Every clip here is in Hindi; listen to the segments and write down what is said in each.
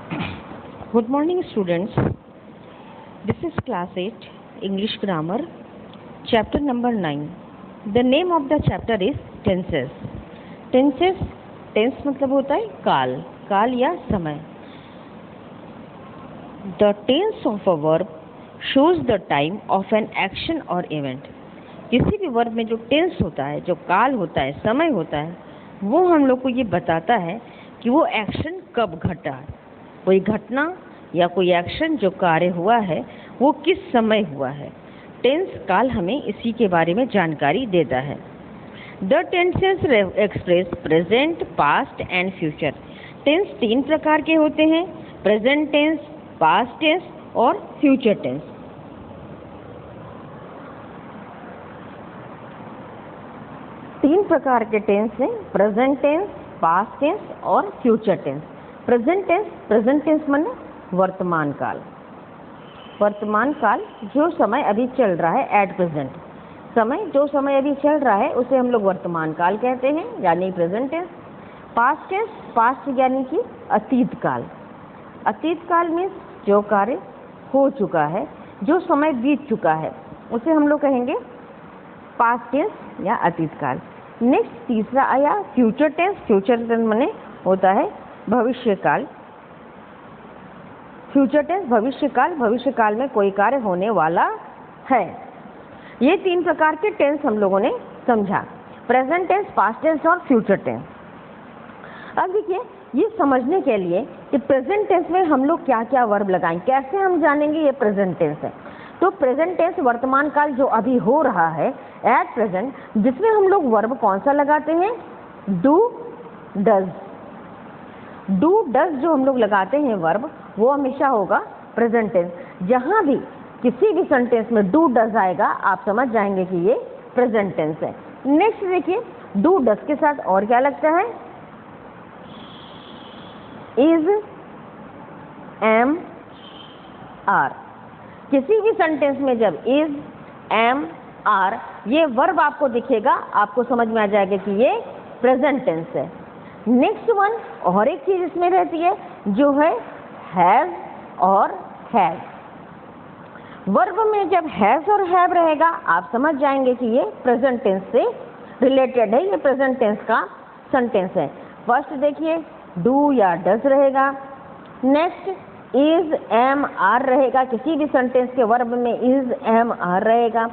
Good morning, students. This is class 8 English grammar, chapter number 9. The name of the chapter is tenses. Tenses, tense मतलब होता है काल, काल या समय. The tense of a verb shows the time of an action or event. किसी भी वर्ब में जो टेंस होता है, जो काल होता है, समय होता है, वो हम लोग को ये बताता है कि वो एक्शन कब घटा है. कोई घटना या कोई एक्शन जो कार्य हुआ है वो किस समय हुआ है. टेंस काल हमें इसी के बारे में जानकारी देता है. The tenses express present, past and future. Tense 3 प्रकार के होते हैं: प्रेजेंट टेंस, पास्ट टेंस और फ्यूचर टेंस. तीन प्रकार के टेंस हैं: प्रेजेंट टेंस, पास्ट टेंस और फ्यूचर टेंस. प्रेजेंट टेंस माने वर्तमान काल. वर्तमान काल जो समय अभी चल रहा है, एट प्रेजेंट समय, जो समय अभी चल रहा है उसे हम लोग वर्तमान काल कहते हैं, यानी present tense. Past tense, past यानी कि अतीत काल. अतीत काल में जो कार्य हो चुका है, जो समय बीत चुका है, उसे हम लोग कहेंगे पास्ट टेंस या अतीत काल. नेक्स्ट तीसरा आया फ्यूचर टेंस. फ्यूचर टेंस माने होता है भविष्य काल. फ्यूचर टेंस भविष्य काल में कोई कार्य होने वाला है. ये 3 प्रकार के टेंस हम लोगों ने समझा: प्रेजेंट टेंस, पास्ट टेंस और फ्यूचर टेंस. अब देखिए, ये समझने के लिए कि प्रेजेंट टेंस में हम लोग क्या क्या वर्ब लगाएं, कैसे हम जानेंगे ये प्रेजेंट टेंस है. तो प्रेजेंट टेंस वर्तमान काल जो अभी हो रहा है, एट प्रेजेंट, जिसमें हम लोग वर्ब कौन सा लगाते हैं? Do, does. डू, डज जो हम लोग लगाते हैं वर्ब, वो हमेशा होगा प्रेजेंट टेंस. जहां भी किसी भी सेंटेंस में डू डज आएगा, आप समझ जाएंगे कि ये प्रेजेंट टेंस है. नेक्स्ट देखिए, डू डज के साथ और क्या लगता है? Is, am, are. किसी भी सेंटेंस में जब इज, एम, आर ये वर्ब आपको दिखेगा, आपको समझ में आ जाएगा कि ये प्रेजेंट टेंस है. नेक्स्ट वन, और एक चीज इसमें रहती है जो है हैव और हैव. वर्ब में जब हैज और हैव रहेगा, आप समझ जाएंगे कि ये प्रेजेंट टेंस से रिलेटेड है, ये प्रेजेंट टेंस का सेंटेंस है. फर्स्ट देखिए, डू या डज रहेगा. नेक्स्ट इज, एम, आर रहेगा. किसी भी सेंटेंस के वर्ब में इज, एम, आर रहेगा,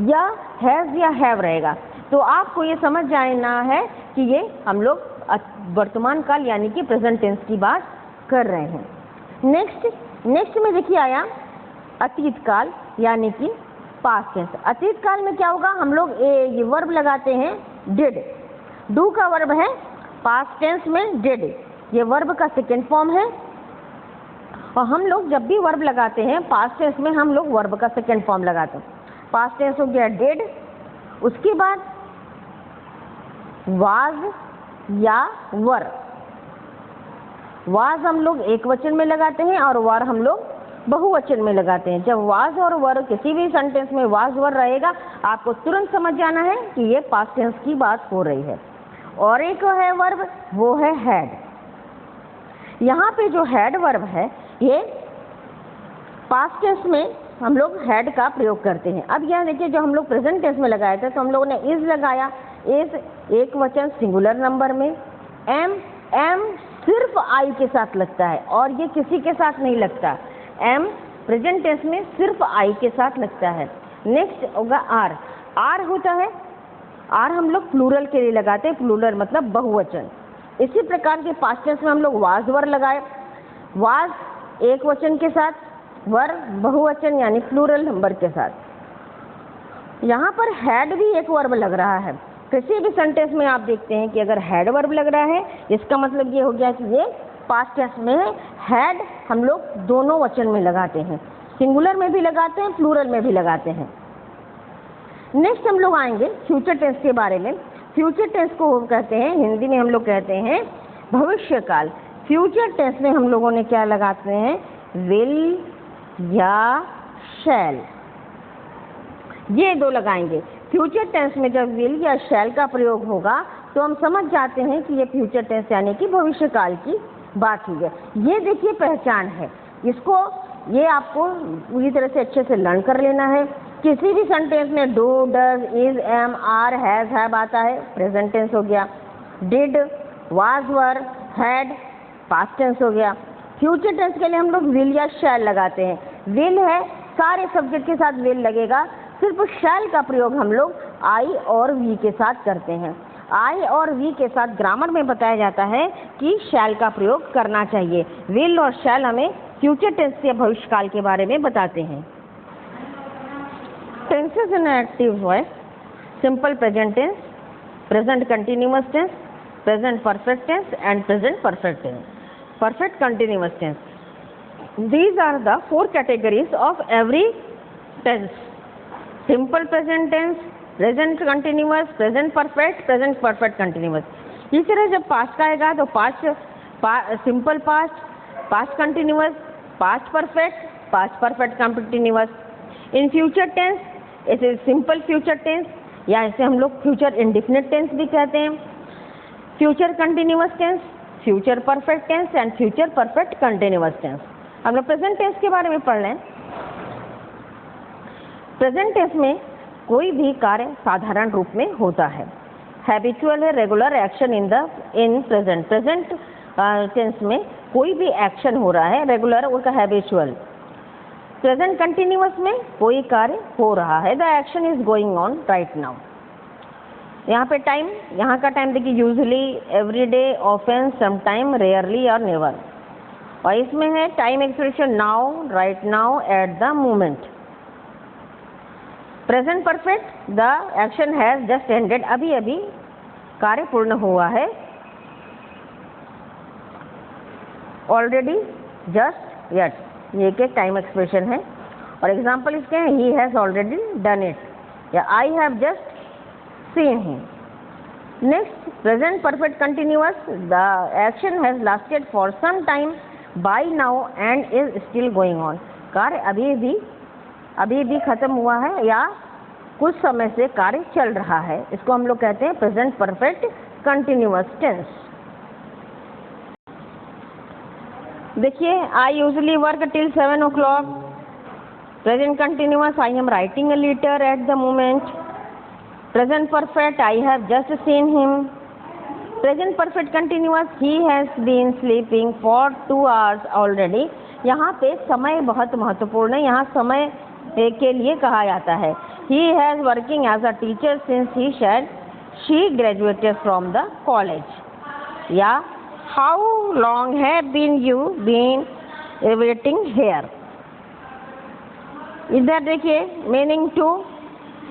या हैज या हैव रहेगा. तो आपको ये समझ जाना है कि ये हम लोग वर्तमान काल यानी कि प्रेजेंट टेंस की बात कर रहे हैं. नेक्स्ट में देखिए आया अतीत काल यानी कि पास्ट टेंस. अतीत काल में क्या होगा? हम लोग ये वर्ब लगाते हैं डिड. डू का वर्ब है पास्ट टेंस में डिड, ये वर्ब का सेकेंड फॉर्म है. और हम लोग जब भी वर्ब लगाते हैं पास्ट टेंस में, हम लोग वर्ब का सेकेंड फॉर्म लगाते हैं. पास्ट टेंस हो गया डिड, उसके बाद वाज या वर. वाज हम लोग एक वचन में लगाते हैं और वर हम लोग बहुवचन में लगाते हैं. जब वाज और वर किसी भी सेंटेंस में वाज वर रहेगा, आपको तुरंत समझ जाना है कि ये पास्ट टेंस की बात हो रही है. और एक है वर्ब, वो है हैड. यहाँ पे जो हैड वर्ब है, ये पास्ट टेंस में हम लोग हैड का प्रयोग करते हैं. अब यह देखिए, जो हम लोग प्रेजेंट टेंस में लगाए थे, तो हम लोगों ने इज लगाया. इज एक वचन सिंगुलर नंबर में. एम, एम सिर्फ आई के साथ लगता है और ये किसी के साथ नहीं लगता. एम प्रेजेंट टेंस में सिर्फ आई के साथ लगता है. नेक्स्ट होगा आर. आर होता है, आर हम लोग प्लूरल के लिए लगाते हैं. प्लूरल मतलब बहुवचन. इसी प्रकार के पास्ट टेंस में हम लोग वाज वर लगाए. वाज एक वचन के साथ, वर बहुवचन यानी प्लूरल नंबर के साथ. यहाँ पर हैड भी एक वर्ब लग रहा है. किसी भी सेंटेंस में आप देखते हैं कि अगर हैड वर्ब लग रहा है, इसका मतलब ये हो गया कि ये पास्ट टेंस में है. हैड हम लोग दोनों वचन में लगाते हैं, सिंगुलर में भी लगाते हैं, प्लूरल में भी लगाते हैं. नेक्स्ट हम लोग आएंगे फ्यूचर टेंस के बारे में. फ्यूचर टेंस को कहते हैं, हिंदी में हम लोग कहते हैं भविष्य काल. फ्यूचर टेंस में हम लोगों ने क्या लगाते हैं? विल या शैल, ये दो लगाएंगे. फ्यूचर टेंस में जब विल या शैल का प्रयोग होगा तो हम समझ जाते हैं कि ये फ्यूचर टेंस यानी कि भविष्य काल की बात हुई है। ये देखिए पहचान है, इसको ये आपको पूरी तरह से अच्छे से लर्न कर लेना है। किसी भी सेंटेंस में do, does, is, am, are, has, have आता है, प्रेजेंट टेंस हो गया। Did, was, were, had, past tense हो गया। फ्यूचर टेंस के लिए हम लोग विल या शैल लगाते हैं। विल है, सारे सब्जेक्ट के साथ विल लगेगा, सिर्फ शैल का प्रयोग हम लोग आई और वी के साथ करते हैं। आई और वी के साथ ग्रामर में बताया जाता है कि शैल का प्रयोग करना चाहिए। विल और शैल हमें फ्यूचर टेंस या भविष्यकाल के बारे में बताते हैं। Tenses in active voice: simple present tense, present continuous tense, present perfect tense and present perfect tense, perfect continuous tense. These are the four categories of every tense: simple present tense, present continuous, present perfect continuous। इसी तरह जब पास्ट का आएगा तो past, simple past, past continuous, past perfect continuous. In future tense इसे सिंपल फ्यूचर टेंस या इसे हम लोग फ्यूचर इंडेफिनिट टेंस भी कहते हैं, future continuous tense, future perfect tense and future perfect continuous tense. हम लोग प्रेजेंट टेंस के बारे में पढ़ लें। प्रेजेंट टेंस में कोई भी कार्य साधारण रूप में होता है। हैबिचुअल है, regular action in present tense में कोई भी एक्शन हो रहा है, रेगुलर उनका हैबिचुअल। प्रेजेंट कंटिन्यूअस में कोई कार्य हो रहा है, the action is going on right now. यहाँ पे टाइम, यहाँ का टाइम देखिए, usually, everyday, often, sometime, rarely और नेवर। और इसमें है time expression now, right now, eight the moment. Present perfect, the action has just ended, अभी अभी कार्य पूर्ण हुआ है। ऑलरेडी, जस्ट, येट, ये एक टाइम एक्सप्रेशन है। और एग्जाम्पल इसके हैं, he has already done it या I have just seen him. Next, present perfect continuous, the action has lasted for some time by now and is still going on. कार्य अभी भी खत्म हुआ है या कुछ समय से कार्य चल रहा है, इसको हम लोग कहते हैं प्रेजेंट परफेक्ट कंटिन्यूअस टेंस। देखिए, I usually work till 7 o'clock। Present continuous, I am writing a letter at the moment. Present perfect, I have just seen him. Present perfect continuous, he has been sleeping for 2 hours already. यहाँ पे समय बहुत महत्वपूर्ण है, यहाँ समय के लिए कहा जाता है। He has working as a teacher since he said she graduated from the college. या how long have been you been waiting here. इधर देखिए, meaning two,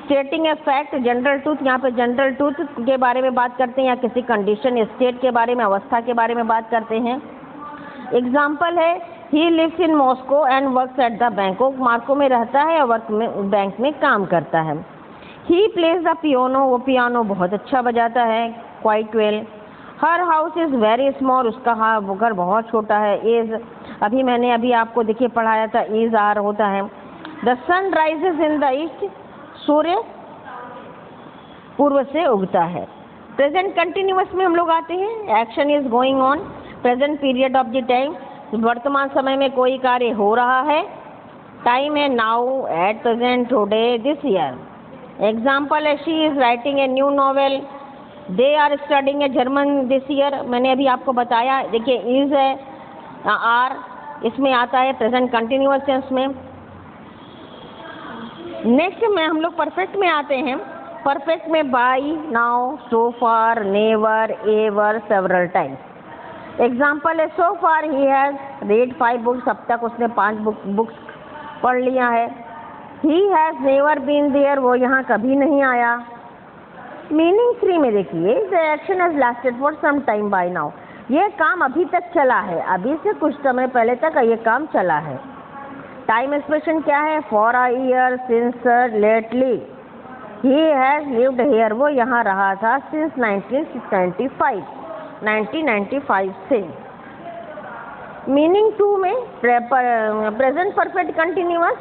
stating a fact, general truth, यहाँ पे जनरल ट्रूथ के बारे में बात करते हैं या किसी कंडीशन, स्टेट के बारे में, अवस्था के बारे में बात करते हैं। एग्जाम्पल है, he lives in Moscow and works at the bank. वो मॉस्को में रहता है और बैंक में काम करता है। ही प्लेज द पियानो, वो पियानो बहुत अच्छा बजाता है, quite well. Her house is very small, उसका घर बहुत छोटा है। इज, मैंने आपको देखिए पढ़ाया था, इज आर होता है। The sun rises in the east, सूर्य पूर्व से उगता है। प्रेजेंट कंटिन्यूअस में हम लोग आते हैं, action is going on, present period of the time, वर्तमान समय में कोई कार्य हो रहा है। टाइम है now, at present, today, this year. Example है, she is writing a new novel, they are studying a German this year. मैंने अभी आपको बताया, देखिए इज है, आर इसमें आता है प्रेजेंट कंटिन्यूअस टेंस में। नेक्स्ट में हम लोग परफेक्ट में आते हैं। परफेक्ट में by, now, so far, never, ever, several times. Example है, सो फार ही हैज रेड 5 books, अब तक उसने 5 बुक्स पढ़ लिया है। He has never been there, वो यहाँ कभी नहीं आया। मीनिंग 3 में देखिए, the action has lasted for some time by now, ये काम अभी तक चला है, अभी से कुछ समय पहले तक ये काम चला है। टाइम एक्सप्रेशन क्या है, for a year, since, lately. He has lived here, वो यहाँ रहा था सिंस 1995 से। मीनिंग 2 में present perfect continuous,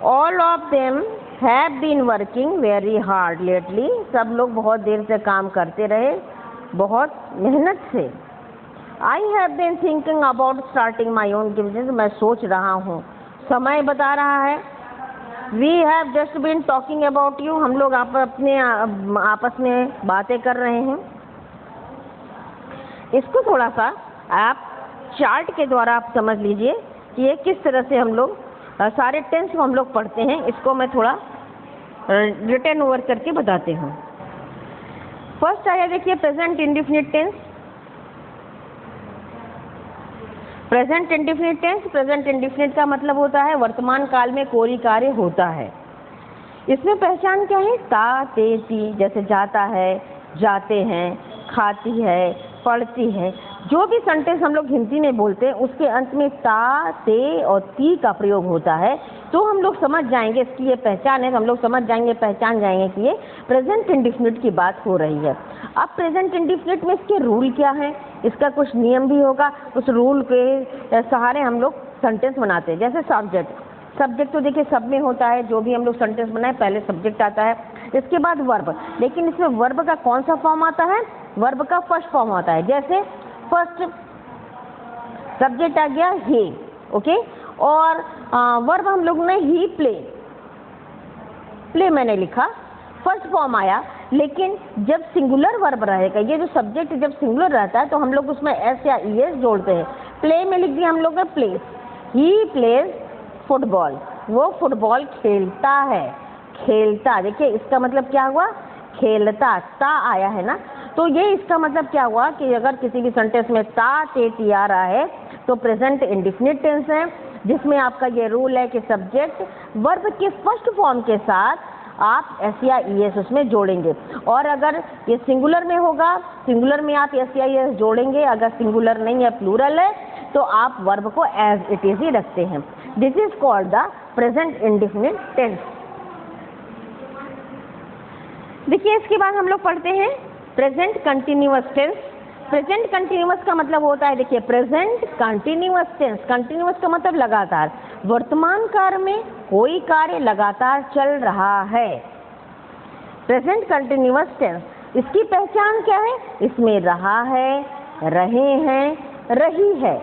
all of them have been working very hard lately, सब लोग बहुत देर से काम करते रहे, बहुत मेहनत से। I have been thinking about starting my own business, मैं सोच रहा हूँ। समय बता रहा है। We have just been talking about you, हम लोग अपने आपस में बातें कर रहे हैं। इसको थोड़ा सा आप चार्ट के द्वारा आप समझ लीजिए कि ये किस तरह से हम लोग सारे टेंस को हम लोग पढ़ते हैं। इसको मैं थोड़ा रिटर्न ओवर करके बताते हूँ। फर्स्ट आया देखिए present indefinite tense. Present indefinite tense, present indefinite का मतलब होता है वर्तमान काल में कोई कार्य होता है। इसमें पहचान क्या है? ता, ते, ती, जैसे जाता है, जाते हैं, खाती है, पढ़ती है। जो भी सेंटेंस हम लोग हिंदी में बोलते हैं उसके अंत में ता, ते और ती का प्रयोग होता है, तो हम लोग समझ जाएंगे इसकी ये पहचान है, तो हम लोग समझ जाएंगे, पहचान जाएंगे कि ये प्रेजेंट इंडेफिनिट की बात हो रही है। अब प्रेजेंट इंडेफिनिट में इसके रूल क्या है, इसका कुछ नियम भी होगा, उस रूल के सहारे हम लोग सेंटेंस बनाते हैं। जैसे सब्जेक्ट तो देखिए सब में होता है, जो भी हम लोग सेंटेंस बनाए पहले सब्जेक्ट आता है, इसके बाद वर्ब। लेकिन इसमें वर्ब का कौन सा फॉर्म आता है? वर्ब का फर्स्ट फॉर्म आता है। जैसे फर्स्ट सब्जेक्ट आ गया ही, ओके, और वर्ब हम लोग ने ही प्ले मैंने लिखा, फर्स्ट फॉर्म आया। लेकिन जब सिंगुलर वर्ब रहेगा, ये जो सब्जेक्ट जब सिंगुलर रहता है तो हम लोग उसमें एस या ई एस जोड़ते हैं। प्ले में लिख दिया हम लोग ने प्लेस, ही प्लेज फुटबॉल, वो फुटबॉल खेलता है, खेलता। देखिए इसका मतलब क्या हुआ? खेलता, ता आया है ना, तो ये इसका मतलब क्या हुआ कि अगर किसी भी सेंटेंस में ता, ते, ती आ रहा है तो प्रेजेंट इंडेफिनिट टेंस है, जिसमें आपका ये रूल है कि सब्जेक्ट वर्ब के फर्स्ट फॉर्म के साथ आप एस या ई एस उसमें जोड़ेंगे। और अगर ये सिंगुलर में होगा, सिंगुलर में आप एस या ई एस जोड़ेंगे। अगर सिंगुलर नहीं है, प्लूरल है, तो आप वर्ब को एज इट इज ही रखते हैं। This is called the present indefinite tense. देखिए इसके बाद हम लोग पढ़ते हैं present continuous tense. Present continuous का मतलब होता है, देखिए प्रेजेंट कंटिन्यूअस टेंस, कंटिन्यूअस का मतलब लगातार। वर्तमान काल में कोई कार्य लगातार चल रहा है। प्रेजेंट कंटिन्यूअस टेंस, इसकी पहचान क्या है? इसमें रहा है, रहे हैं, रही है,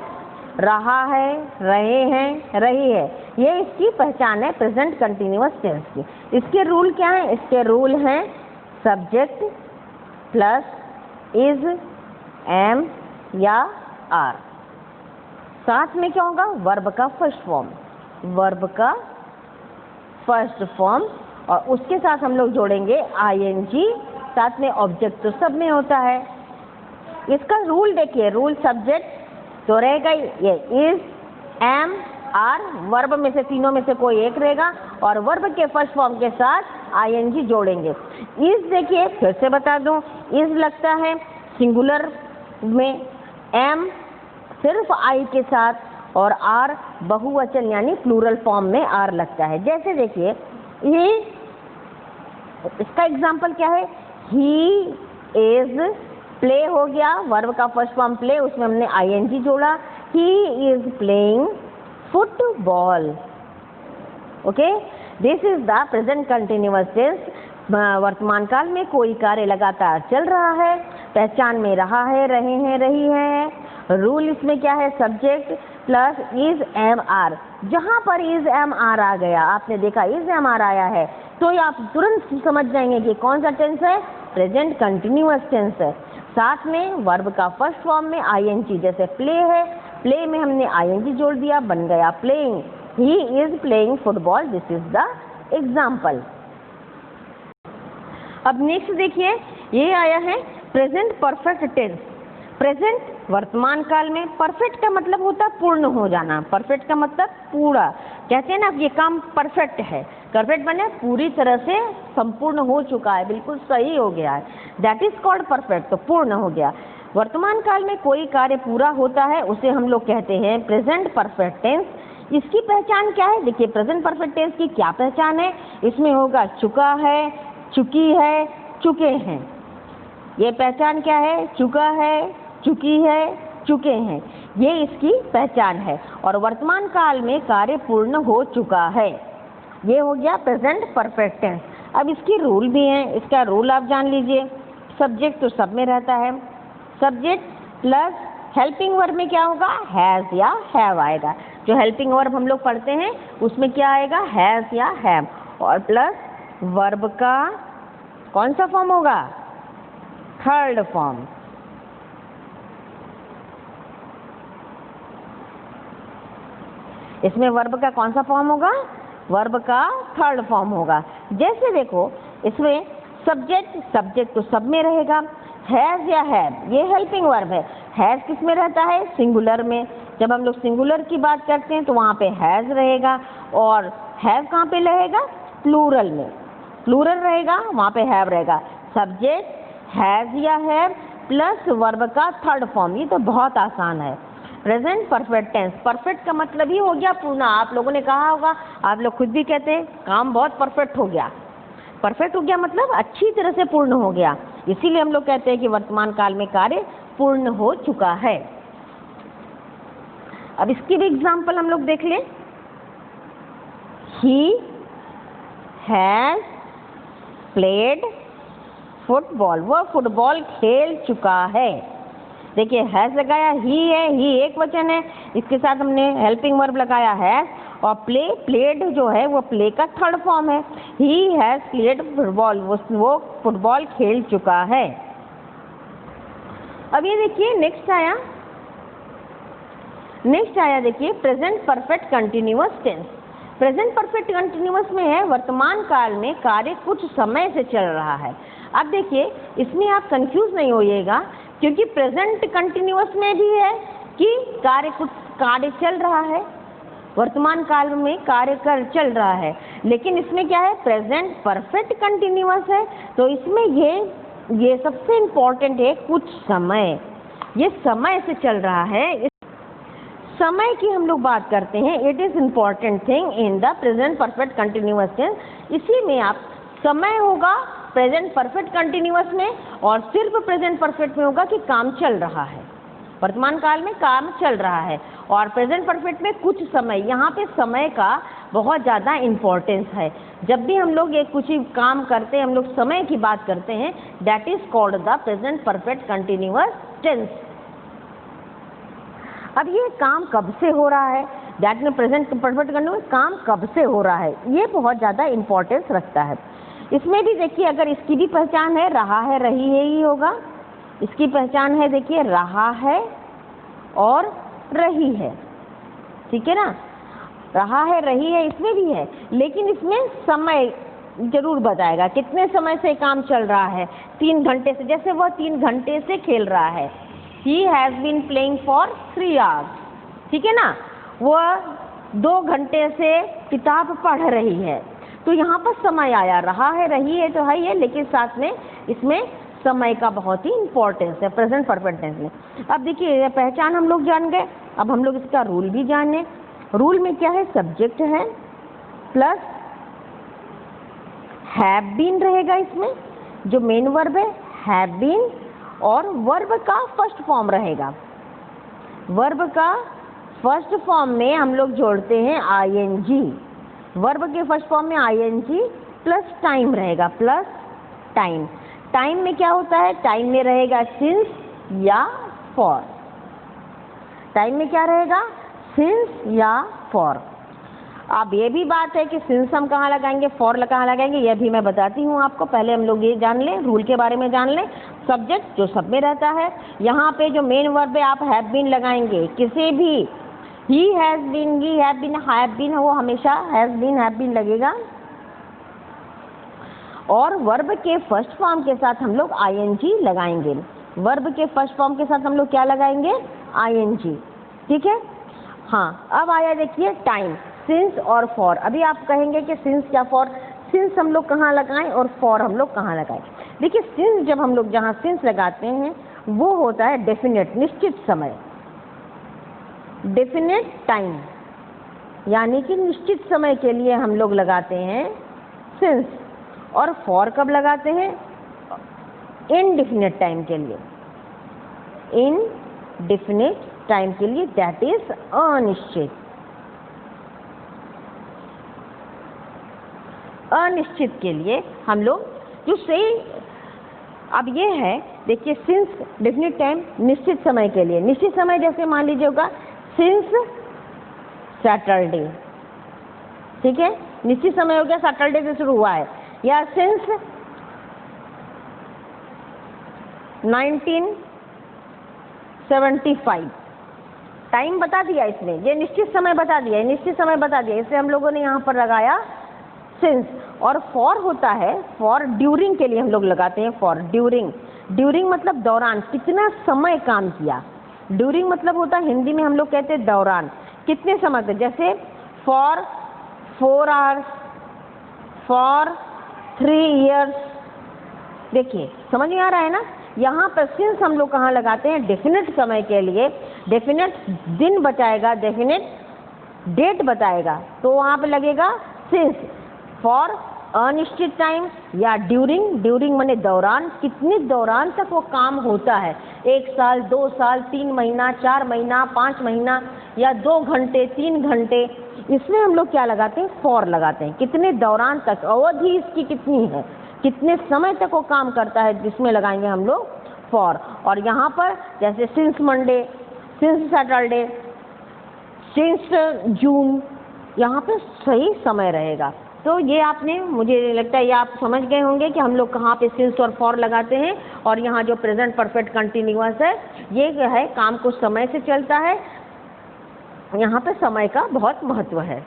रहा है, रहे हैं, रही है, ये इसकी पहचान है प्रेजेंट कंटिन्यूअस टेंस की। इसके रूल क्या है? इसके रूल हैं सब्जेक्ट प्लस इज, एम या आर, साथ में क्या होगा? वर्ब का फर्स्ट फॉर्म, वर्ब का फर्स्ट फॉर्म, और उसके साथ हम लोग जोड़ेंगे आईएनजी, साथ में ऑब्जेक्ट तो सब में होता है। इसका रूल देखिए, रूल सब्जेक्ट तो रहेगा ये इज, एम, आर, वर्ब में से तीनों में से कोई एक रहेगा, और वर्ब के फर्स्ट फॉर्म के साथ आईएनजी जोड़ेंगे। इज देखिए फिर से बता दूं, इज लगता है सिंगुलर में, एम सिर्फ आई के साथ, और आर बहुवचन यानी प्लूरल फॉर्म में आर लगता है। जैसे देखिए ये इसका एग्जाम्पल क्या है? ही इज, प्ले हो गया, वर्ब का फर्स्ट फॉर्म प्ले, उसमें हमने आईएनजी जोड़ा। He is playing football, okay. This is the present continuous tense. वर्तमान काल में कोई कार्य लगातार चल रहा है, पहचान में रहा है, रहे हैं, रही है। रूल इसमें क्या है? Subject plus is, am, are. जहां पर इज, एम, आर आ गया, आपने देखा इज, एम, आर आया है, तो ये आप तुरंत समझ जाएंगे कि कौन सा टेंस है? प्रेजेंट कंटिन्यूअस टेंस है। साथ में वर्ब का फर्स्ट फॉर्म में आईएनजी, जैसे प्ले है, प्ले में हमने आईएनजी जोड़ दिया, बन गया playing. He is playing football, this is the example. अब नेक्स्ट देखिए, ये आया है प्रेजेंट परफेक्ट टेंस। प्रेजेंट वर्तमान काल में, परफेक्ट का मतलब होता है पूर्ण हो जाना, परफेक्ट का मतलब पूरा। कहते हैं ना ये काम परफेक्ट है, परफेक्ट बने पूरी तरह से संपूर्ण हो चुका है, बिल्कुल सही हो गया है, दैट इज कॉल्ड परफेक्ट, तो पूर्ण हो गया। वर्तमान काल में कोई कार्य पूरा होता है उसे हम लोग कहते हैं प्रेजेंट परफेक्ट टेंस। इसकी पहचान क्या है? देखिए प्रेजेंट परफेक्ट टेंस की क्या पहचान है? इसमें होगा चुका है, चुकी है, चुके हैं। ये पहचान क्या है? चुका है, चुकी है, चुके हैं, ये इसकी पहचान है। और वर्तमान काल में कार्य पूर्ण हो चुका है, ये हो गया प्रेजेंट परफेक्ट टेंस। अब इसकी रूल भी हैं, इसका रूल आप जान लीजिए। सब्जेक्ट तो सब में रहता है, सब्जेक्ट प्लस हेल्पिंग वर्ब में क्या होगा, हैज़ या हैव आएगा। जो हेल्पिंग वर्ब हम लोग पढ़ते हैं उसमें क्या आएगा, हैज़ या हैव, और प्लस वर्ब का कौन सा फॉर्म होगा, थर्ड फॉर्म। इसमें वर्ब का कौन सा फॉर्म होगा, वर्ब का थर्ड फॉर्म होगा। जैसे देखो इसमें सब्जेक्ट तो सब में रहेगा, हैज़ या हैव ये हेल्पिंग वर्ब है। हैज़ किस में रहता है, सिंगुलर में। जब हम लोग सिंगुलर की बात करते हैं तो वहाँ पे हैज़ रहेगा, और हैव कहाँ पे रहेगा, प्लूरल में। प्लूरल रहेगा वहाँ पे हैव रहेगा। सब्जेक्ट हैज़ या हैव प्लस वर्ब का थर्ड फॉर्म, ये तो बहुत आसान है। प्रेजेंट परफेक्ट टेंस, परफेक्ट का मतलब ही हो गया पूर्ण। आप लोगों ने कहा होगा, आप लोग खुद भी कहते हैं काम बहुत परफेक्ट हो गया। परफेक्ट हो गया मतलब अच्छी तरह से पूर्ण हो गया, इसीलिए हम लोग कहते हैं कि वर्तमान काल में कार्य पूर्ण हो चुका है। अब इसकी भी एग्जाम्पल हम लोग देख लें। ही हैज प्लेड फुटबॉल, वह फुटबॉल खेल चुका है। देखिए हैज लगाया, ही है, ही एक वचन है, इसके साथ हमने हेल्पिंग वर्ब लगाया हैज, और प्लेड जो है वो प्ले का थर्ड फॉर्म है। ही हैज प्लेड फुटबॉल, वो फुटबॉल खेल चुका है। अब ये देखिए नेक्स्ट आया देखिए present perfect continuous tense. Present perfect continuous में है वर्तमान काल में कार्य कुछ समय से चल रहा है। अब देखिए इसमें आप कंफ्यूज नहीं होइएगा, क्योंकि प्रेजेंट कंटिन्यूअस में भी है कि कार्य चल रहा है, वर्तमान काल में कार्य चल रहा है, लेकिन इसमें क्या है, प्रेजेंट परफेक्ट कंटिन्यूअस है। तो इसमें ये सबसे इम्पोर्टेंट है, कुछ समय, ये समय से चल रहा है। समय की हम लोग बात करते हैं, it is important thing in the present perfect continuous tense. इसी में आप समय होगा प्रेजेंट परफेक्ट कंटिन्यूअस में, और सिर्फ प्रेजेंट परफेक्ट में होगा कि काम चल रहा है, वर्तमान काल में काम चल रहा है। और प्रेजेंट परफेक्ट में कुछ समय, यहाँ पे समय का बहुत ज़्यादा इम्पोर्टेंस है। जब भी हम लोग एक कुछ काम करते हैं, हम लोग समय की बात करते हैं, that is called the present perfect continuous tense. अब ये काम कब से हो रहा है, दैट में प्रेजेंट परफेक्ट कंटिन्यूअस काम कब से हो रहा है, ये बहुत ज़्यादा इम्पोर्टेंस रखता है। इसमें भी देखिए अगर इसकी भी पहचान है, रहा है, रही है ही होगा। इसकी पहचान है देखिए रहा है और रही है, ठीक है ना, रहा है रही है इसमें भी है, लेकिन इसमें समय जरूर बताएगा कितने समय से काम चल रहा है। 3 घंटे से, जैसे वह 3 घंटे से खेल रहा है, he has been playing for 3 hours, ठीक है ना, वह 2 घंटे से किताब पढ़ रही है। तो यहाँ पर समय आया, रहा है रही है तो है ही है, लेकिन साथ में इसमें समय का बहुत ही इम्पोर्टेंस है प्रेजेंट परफेक्ट टेंस में। अब देखिए पहचान हम लोग जान गए, अब हम लोग इसका रूल भी जाने। रूल में क्या है, सब्जेक्ट है प्लस हैव बीन रहेगा, इसमें जो मेन वर्ब है हैव बीन, और वर्ब का फर्स्ट फॉर्म रहेगा। वर्ब का फर्स्ट फॉर्म में हम लोग जोड़ते हैं आईएनजी, वर्ब के फर्स्ट फॉर्म में आईएनजी प्लस टाइम रहेगा, प्लस टाइम। टाइम में क्या होता है, टाइम में रहेगा सिंस या फॉर। टाइम में क्या रहेगा, सिंस या फॉर। अब ये भी बात है कि सिंस हम कहाँ लगाएंगे, फॉर कहाँ लगाएंगे, ये भी मैं बताती हूँ आपको। पहले हम लोग ये जान लें, रूल के बारे में जान लें। सब्जेक्ट जो सब में रहता है, यहाँ पे जो मेन वर्ब है आप हैव बीन लगाएंगे, किसी भी he has been, he have been, वो हमेशा हैज बीन, हैव बीन लगेगा। और वर्ब के फर्स्ट फॉर्म के साथ हम लोग आईएनजी लगाएंगे। वर्ब के फर्स्ट फॉर्म के साथ हम लोग क्या लगाएंगे, आईएनजी, ठीक है। हाँ, अब आया देखिए टाइम, सिंस और फॉर। अभी आप कहेंगे कि सिंस या फॉर, सिंस हम लोग कहाँ लगाएं और फॉर हम लोग कहाँ लगाएं। देखिए सिंस जब हम लोग जहाँ सिंस लगाते हैं वो होता है डेफिनेट, निश्चित समय, डेफिनेट टाइम, यानी कि निश्चित समय के लिए हम लोग लगाते हैं सिंस। और फॉर कब लगाते हैं, इनडेफिनेट टाइम के लिए, इनडेफिनेट टाइम के लिए, दैट इज अनिश्चित। अनिश्चित के लिए हम लोग जो सही अब ये है, देखिए सिंस डेफिनेट टाइम, निश्चित समय के लिए। निश्चित समय जैसे मान लीजिए होगा सिंस सैटरडे, ठीक है, निश्चित समय हो गया, सैटरडे से शुरू हुआ है, या सिंस 1975, टाइम बता दिया इसने, ये निश्चित समय बता दिया, निश्चित समय बता दिया, इसलिए हम लोगों ने यहाँ पर लगाया सिंस। और फॉर होता है, फॉर ड्यूरिंग के लिए हम लोग लगाते हैं फॉर, ड्यूरिंग। ड्यूरिंग मतलब दौरान, कितना समय काम किया। ड्यूरिंग मतलब होता है, हिंदी में हम लोग कहते हैं दौरान, कितने समय तक, जैसे फॉर 4 आवर्स, फॉर 3 ईयर्स। देखिए समझ में आ रहा है ना। यहाँ पर सिंस हम लोग कहाँ लगाते हैं, डेफिनेट समय के लिए, डेफिनेट दिन बताएगा, डेफिनेट डेट बताएगा, तो वहाँ पे लगेगा सिंस। फॉर अनिश्चित टाइम या ड्यूरिंग, ड्यूरिंग माने दौरान, कितने दौरान तक वो काम होता है, 1 साल, 2 साल, 3 महीना, 4 महीना, 5 महीना, या 2 घंटे, 3 घंटे, इसमें हम लोग क्या लगाते हैं, फॉर लगाते हैं, कितने दौरान तक, अवधि इसकी कितनी है, कितने समय तक वो काम करता है, जिसमें लगाएंगे हम लोग फॉर। और यहाँ पर जैसे since Monday, since Saturday, since June, यहाँ पे सही समय रहेगा। तो ये आपने, मुझे लगता है ये आप समझ गए होंगे कि हम लोग कहाँ पे सिंस और फॉर लगाते हैं। और यहाँ जो प्रेजेंट परफेक्ट कंटिन्यूअस है, ये जो है काम कुछ समय से चलता है, यहाँ पे समय का बहुत महत्व है।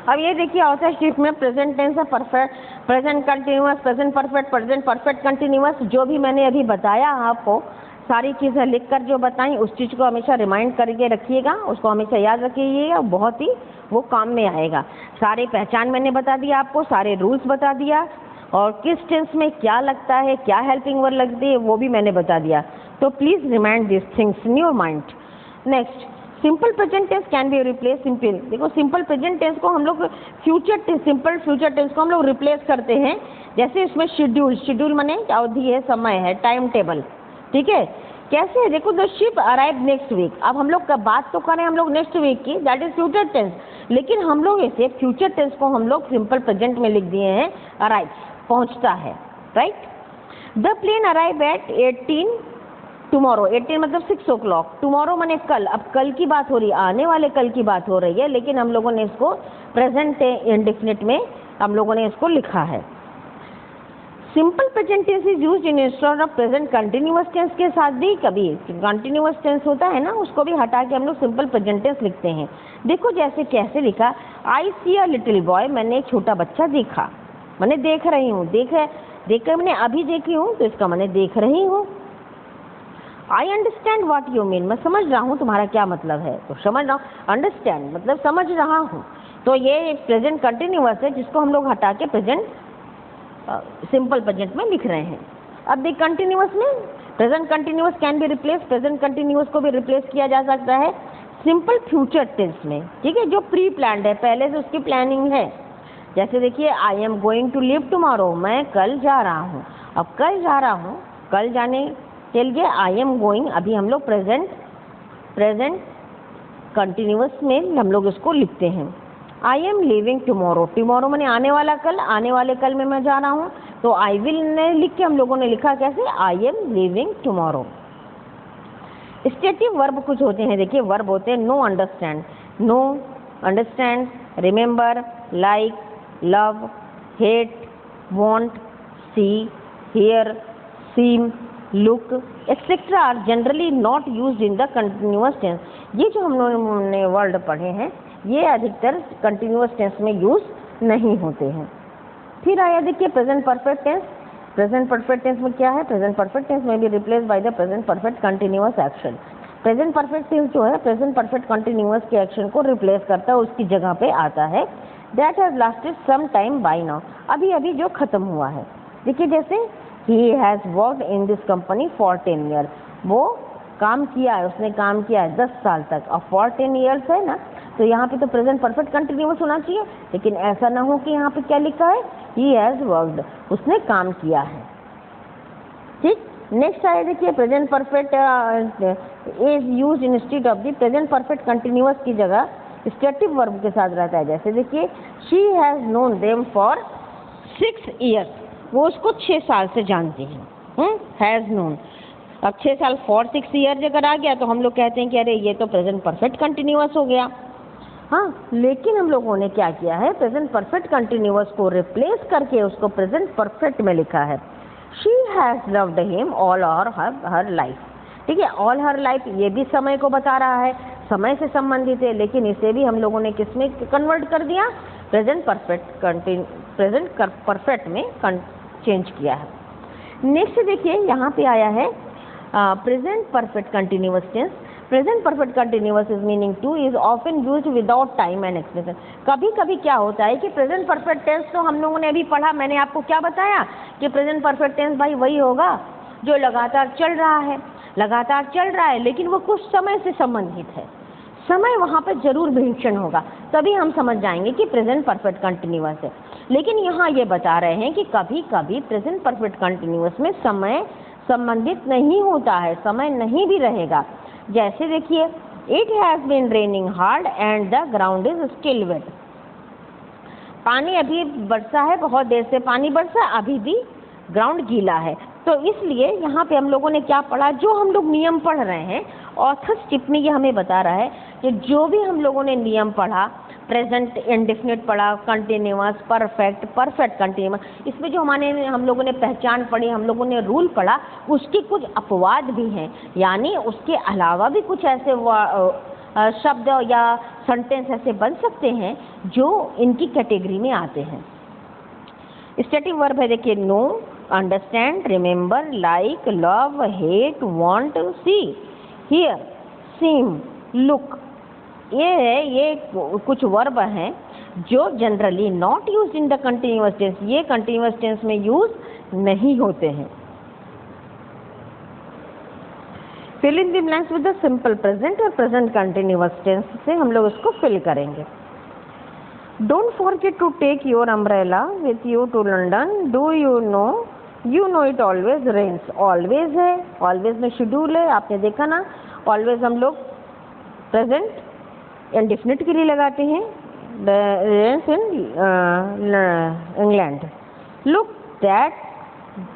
अब ये देखिए ऑथरशिप में प्रेजेंट टेंस है, perfect, present continuous, present perfect continuous, जो भी मैंने अभी बताया आपको, सारी चीज़ें लिखकर जो बताई, उस चीज़ को हमेशा रिमाइंड करके रखिएगा, उसको हमेशा याद रखिएगा, बहुत ही वो काम में आएगा। सारे पहचान मैंने बता दिया आपको, सारे रूल्स बता दिया, और किस टेंस में क्या लगता है, क्या हेल्पिंग वर्ब लगती है, वो भी मैंने बता दिया। तो please remind this things in your mind. Next, simple present tense can be replace simple. देखो सिंपल प्रेजेंट टेंस को हम लोग future tense, simple future tense को हम लोग रिप्लेस करते हैं। जैसे इसमें शेड्यूल, शेड्यूल माने अवधि है, समय है, टाइम टेबल, ठीक है। कैसे, देखो the ship arrive next week, अब हम लोग बात तो करें हम लोग नेक्स्ट वीक की, दैट इज फ्यूचर टेंस, लेकिन हम लोग इसे फ्यूचर टेंस को हम लोग सिंपल प्रेजेंट में लिख दिए हैं, अराइव, पहुंचता है, right. The plane arrive at 18 tomorrow, 18 मतलब 6 o'clock, टुमारो माने कल, अब कल की बात हो रही है, आने वाले कल की बात हो रही है, लेकिन हम लोगों ने इसको प्रेजेंट इंडेफिनिट में हम लोगों ने इसको लिखा है। Simple present tense is used in instead of present continuous tense के साथ भी, कभी कंटिन्यूअस टेंस होता है ना, उसको भी हटा के हम लोग सिंपल प्रेजेंट टेंस लिखते हैं। देखो जैसे कैसे लिखा, आई सी अ लिटिल बॉय, मैंने एक छोटा बच्चा देखा, मैंने देख रही हूँ, देखकर मैंने अभी देखी हूँ, तो इसका मैंने देख रही हूँ। I understand what you mean, मैं समझ रहा हूँ तुम्हारा क्या मतलब है, तो समझ रहा हूँ, अंडरस्टैंड मतलब समझ रहा हूँ, तो ये प्रेजेंट कंटिन्यूअस है, जिसको हम लोग हटा के प्रेजेंट सिंपल प्रेजेंट में लिख रहे हैं। अब देख कंटिन्यूअस में, present continuous can be replace, present continuous को भी रिप्लेस किया जा सकता है सिंपल फ्यूचर टेंस में, ठीक है, जो प्री प्लान्ड है, पहले से उसकी प्लानिंग है। जैसे देखिए, I am going to leave tomorrow, मैं कल जा रहा हूँ, अब कल जा रहा हूँ, कल जाने के लिए आई एम गोइंग, अभी हम लोग प्रेजेंट कंटिन्यूअस में हम लोग इसको लिखते हैं। आई एम लीविंग टुमारो, टुमारो मैंने आने वाला कल, आने वाले कल में मैं जा रहा हूँ, तो आई विल ने लिख के हम लोगों ने लिखा कैसे, I am leaving tomorrow. Stative verb कुछ होते हैं, देखिए वर्ब होते हैं know understand, know understand, remember, like, love, hate, want, see, hear, seem, look etcetera are generally not used in the continuous tense. ये जो हम लोगों ने वर्ड पढ़े हैं, ये अधिकतर कंटिन्यूअस टेंस में यूज नहीं होते हैं। फिर आया देखिए present perfect tense. Present perfect tense में क्या है, प्रेजेंट परफेक्ट टेंस में भी replace by the present perfect continuous action. Present perfect tense जो है प्रेजेंट परफेक्ट कंटिन्यूअस के एक्शन को रिप्लेस करता है, उसकी जगह पे आता है that has lasted some time by now, अभी अभी जो खत्म हुआ है। देखिए जैसे he has worked in this company for 10 year, वो काम किया है, उसने काम किया है 10 साल तक, और फॉर 10 ईयर्स है ना, तो यहाँ पे तो प्रेजेंट परफेक्ट कंटिन्यूअस होना चाहिए, लेकिन ऐसा ना हो कि यहाँ पे क्या लिखा है, ही हैज़ वर्कड, उसने काम किया है, ठीक। नेक्स्ट आए देखिए present perfect is used instead of the present perfect continuous की जगह स्टेटिव वर्ब के साथ रहता है। जैसे देखिए she has known them for 6 years, वो उसको 6 साल से जानते हैं। Has known. अब 6 साल 4 6 ईयर अगर आ गया तो हम लोग कहते हैं कि अरे ये तो प्रेजेंट परफेक्ट कंटिन्यूअस हो गया। हाँ, लेकिन हम लोगों ने क्या किया है, प्रेजेंट परफेक्ट कंटिन्यूअस को रिप्लेस करके उसको प्रेजेंट परफेक्ट में लिखा है। She has loved him all her life. ठीक है, ऑल हर लाइफ ये भी समय को बता रहा है, समय से संबंधित है, लेकिन इसे भी हम लोगों ने किस में कन्वर्ट कर दिया, प्रेजेंट परफेक्ट में चेंज किया है। नेक्स्ट देखिए यहाँ पे आया है present perfect continuous tense. Present perfect continuous is meaning to is often used without time and expression. कभी कभी क्या होता है कि प्रेजेंट परफेक्ट टेंस तो हम लोगों ने अभी पढ़ा, मैंने आपको क्या बताया कि प्रेजेंट परफेक्ट टेंस भाई वही होगा जो लगातार चल रहा है, लगातार चल रहा है, लेकिन वो कुछ समय से संबंधित है, समय वहाँ पर जरूर मेंशन होगा, तभी हम समझ जाएंगे कि प्रेजेंट परफेक्ट कंटिन्यूअस है। लेकिन यहाँ ये बता रहे हैं कि कभी कभी प्रेजेंट परफेक्ट कंटिन्यूअस में समय संबंधित नहीं होता है, समय नहीं भी रहेगा। जैसे देखिए, it has been raining hard and the ground is still wet. पानी अभी बरसा है, बहुत देर से पानी बरसा, अभी भी ग्राउंड गीला है। तो इसलिए यहाँ पे हम लोगों ने क्या पढ़ा, जो हम लोग नियम पढ़ रहे हैं, ऑथर्स टिप्पणी ये हमें बता रहा है कि जो भी हम लोगों ने नियम पढ़ा, प्रेजेंट इंडेफिनिट पढ़ा, कंटिन्यूअस, परफेक्ट, परफेक्ट कंटिन्यूअस, इसमें जो हम लोगों ने पहचान पढ़ी, हम लोगों ने रूल पढ़ा, उसके कुछ अपवाद भी हैं, यानी उसके अलावा भी कुछ ऐसे शब्द या सेंटेंस ऐसे बन सकते हैं जो इनकी कैटेगरी में आते हैं। स्टैटिक वर्ब है देखिए, know, understand, remember, like, love, hate, want, see, hear, seem, look. ये कुछ वर्ब हैं जो generally not used in the continuous tense, ये कंटिन्यूअस टेंस में यूज नहीं होते हैं। Fill in the blanks with the simple present और प्रेजेंट कंटिन्यूअस टेंस से हम लोग इसको फिल करेंगे। Don't forget to take your umbrella with you to London, do you know it always rains. Always है, ऑलवेज में शेड्यूल है, आपने देखा ना, ऑलवेज हम लोग प्रेजेंट इंडेफिनिट के लिए लगाते हैं, rains in England. Look that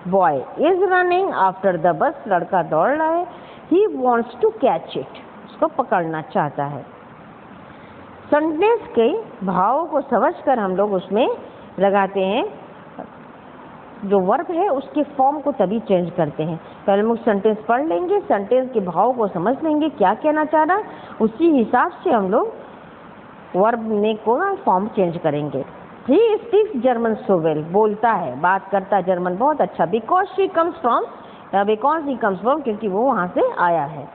boy is running after the bus, लड़का दौड़ रहा है, he wants to catch it, उसको पकड़ना चाहता है। सेंटेंस के भाव को समझकर हम लोग उसमें लगाते हैं, जो वर्ब है उसके फॉर्म को तभी चेंज करते हैं। पहले हम सेंटेंस पढ़ लेंगे, सेंटेंस के भाव को समझ लेंगे क्या कहना चाह रहा है, उसी हिसाब से हम लोग वर्ब में को फॉर्म चेंज करेंगे। He speaks German so well, बोलता है, बात करता है जर्मन बहुत अच्छा। बिकॉज ही कम्स फ्रॉम, क्योंकि वो वहाँ से आया है,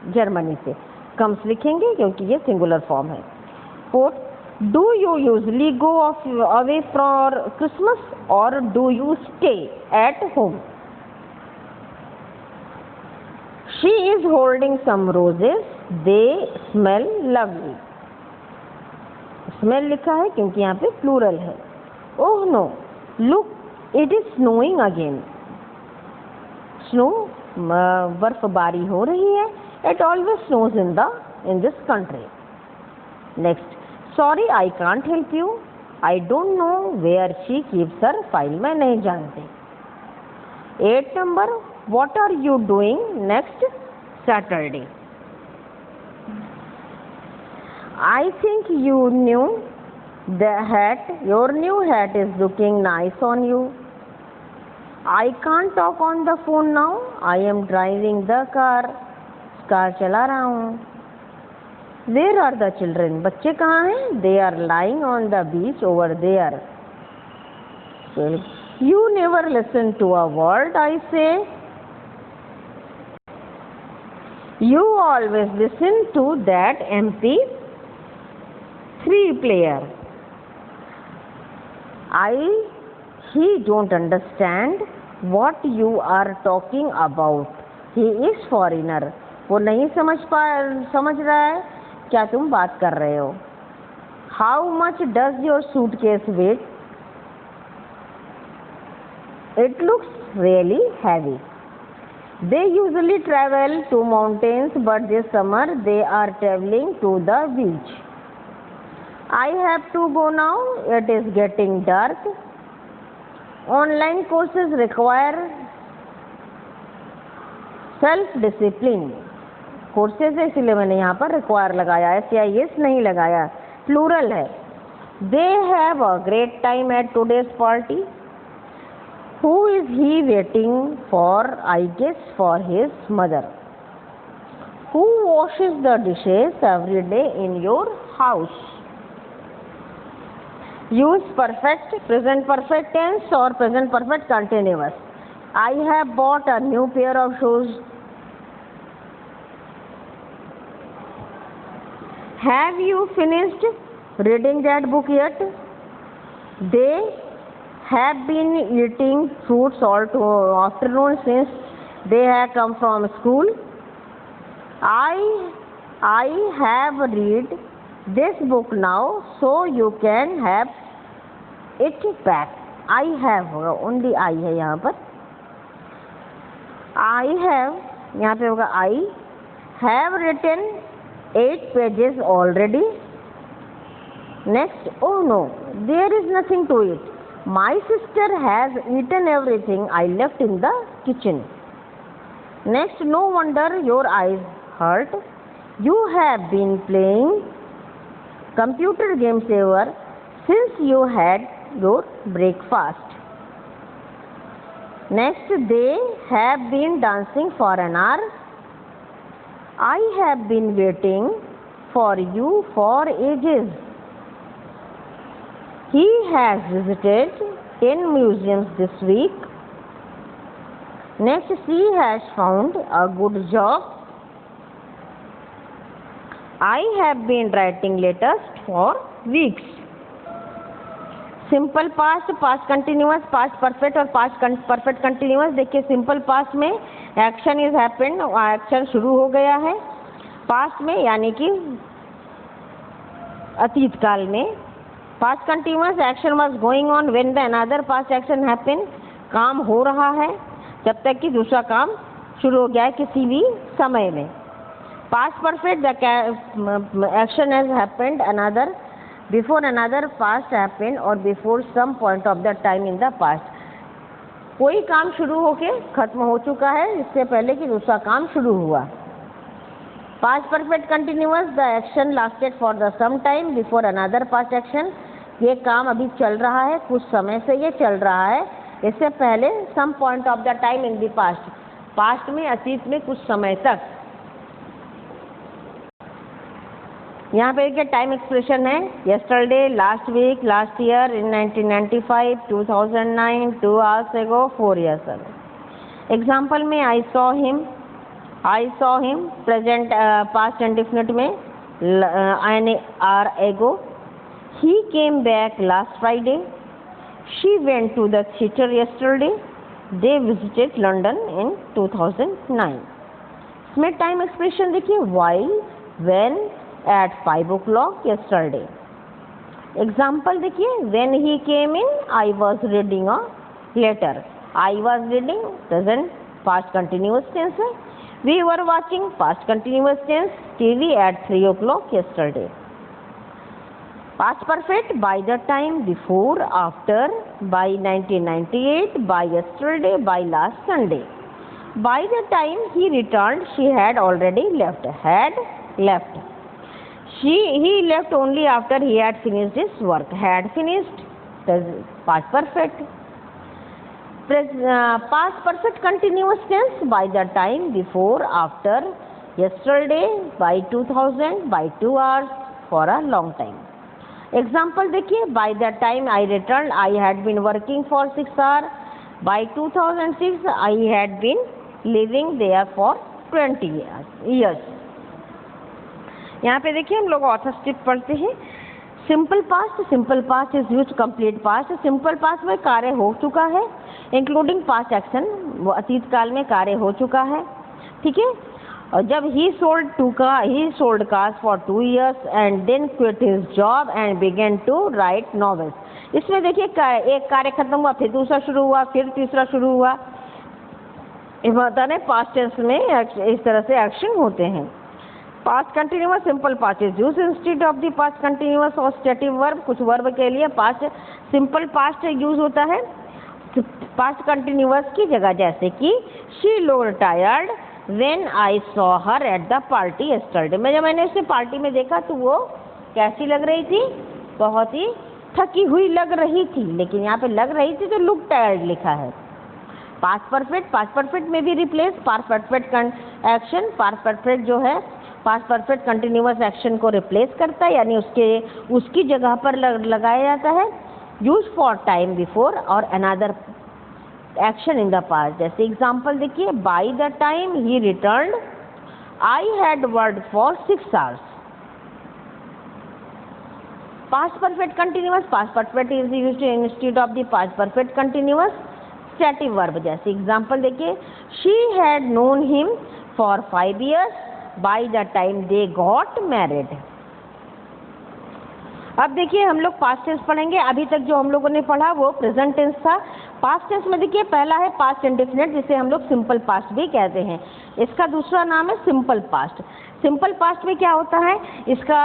जर्मनी से। कम्स लिखेंगे क्योंकि ये सिंगुलर फॉर्म है। Fourth, do you usually go away for Christmas और do you stay at home. She is holding some roses, they smell lovely. Smell लिखा है क्योंकि यहाँ पे प्लूरल है। Oh no, look it is snowing again. Snow, बर्फबारी हो रही है। It always snows in this country. Next, sorry I can't help you, I don't know where she keeps her file, मैं नहीं जानती। 8 number, what are you doing next Saturday. I think you knew the hat, your new hat is looking nice on you. I can't talk on the phone now, I am driving the car, car चला रहा हूँ। Where are the children, बच्चे कहाँ हैं? They are lying on the beach over there. You never listen to a word I say. You always listen to that MP3 player. He don't understand what you are talking about. He is foreigner. वो नहीं समझ रहा है क्या तुम बात कर रहे हो। How much does your suitcase weigh? It looks really heavy. They usually travel to mountains, but this summer they are traveling to the beach. I have to go now, it is getting dark. Online courses require self discipline. Courses है इसलिए मैंने यहाँ पर रिक्वायर लगाया है, CIS नहीं लगाया, प्लूरल है। They have a great time at today's party. Who is he waiting for? I guess for his mother. Who washes the dishes every day in your house? Use perfect, present perfect tense और present perfect continuous. I have bought a new pair of shoes. Have you finished reading that book yet? They have been eating fruits all afternoon since they have come from school. I have read this book now, so you can have it back. I have only I है यहाँ पर। I have यहाँ पे होगा I have written 8 pages already. Next, oh no, there is nothing to it. My sister has eaten everything I left in the kitchen. Next, no wonder your eyes hurt. You have been playing computer games ever since you had your breakfast. Next, they have been dancing for an hour. I have been waiting for you for ages. He has visited 10 museums this week. Next, she has found a good job. I have been writing letters for weeks. Simple past, past continuous, past perfect और पास्ट परफेक्ट कंटिन्यूअस। देखिए सिंपल पास्ट में एक्शन इज हैपेंड, एक्शन शुरू हो गया है। पास्ट में यानी कि अतीत काल में। Past continuous, action was going on when the another past action happened. काम हो रहा है जब तक कि दूसरा काम शुरू हो गया है किसी भी समय में। Past perfect, the action has happened another before another past happened or before some point of the time in the past. कोई काम शुरू होके खत्म हो चुका है इससे पहले कि दूसरा काम शुरू हुआ। Past perfect continuous, the action lasted for the some time before another past action. ये काम अभी चल रहा है, कुछ समय से ये चल रहा है, इससे पहले some point of the time in the past. Past में, अतीत में कुछ समय तक। यहाँ पे क्या टाइम एक्सप्रेशन है? yesterday, last week, last year, in 1995, 2009, 2 hours ago, 4 years ago. Example में I saw him, present past indefinite में an hour ago. He came back last Friday. She went to the theatre yesterday. They visited London in 2009. इसमें टाइम एक्सप्रेशन देखिए while, when, at 5 o'clock yesterday. Example देखिए when he came in, I was reading a letter. I was reading present past continuous tense है। We were watching past continuous tense TV at 3 o'clock yesterday. Past perfect by the time, before, after, by 1998, by yesterday, by last Sunday. By the time he returned, she had already left. Had left. He left only after he had finished his work. Had finished, past perfect. Past perfect continuous tense by the time, before, after, yesterday, by 2000, by 2 hours, for a long time. Example देखिए by the time I returned, I had been working for 6 hours. By 2006, I had been living there for 20 years. यहाँ पे देखिए हम लोग ऑथरशिप पढ़ते हैं। Simple past is used complete past. Simple past में कार्य हो चुका है इंक्लूडिंग पास्ट एक्शन, वो अतीत काल में कार्य हो चुका है, ठीक है। और जब he sold cars for 2 years and then quit his job and began to write novels. इसमें देखिए एक कार्य खत्म हुआ, फिर दूसरा शुरू हुआ, फिर तीसरा शुरू हुआ। होता है पास्ट टेंस में इस तरह से एक्शन होते हैं। Past continuous simple past is used instead of the past continuous और स्टेटिव वर्ब। कुछ वर्ब के लिए पास्ट सिंपल पास्ट यूज होता है। पास्ट कंटिन्यूअस की जगह, जैसे कि she looked tired when I saw her at the party yesterday. जब मैंने उसे पार्टी में देखा तो वो कैसी लग रही थी? बहुत ही थकी हुई लग रही थी। लेकिन यहाँ पे लग रही थी तो लुक टायर्ड लिखा है। पास्ट परफेक्ट में भी replace past perfect action, past perfect जो है पास्ट परफेक्ट कंटिन्यूअस एक्शन को रिप्लेस करता है, यानी उसकी जगह पर लगाया जाता है। यूज फॉर टाइम बिफोर और another action in the past. जैसे एग्जाम्पल देखिए, by the time he returned I had worked for 6 hours। Past perfect continuous, past perfect is used instead of the past perfect continuous static verb. जैसे एग्जाम्पल देखिए, she had known him for 5 years bye the time they got married. अब देखिए हम लोग पास्ट टेंस पढ़ेंगे। अभी तक जो हम लोगों ने पढ़ा वो प्रेजेंट टेंस था। पास्ट टेंस में देखिए पहला है पास्ट इंडेफिनिट, जिसे हम लोग सिंपल पास्ट भी कहते हैं। इसका दूसरा नाम है सिंपल पास्ट। सिंपल पास्ट में क्या होता है? इसका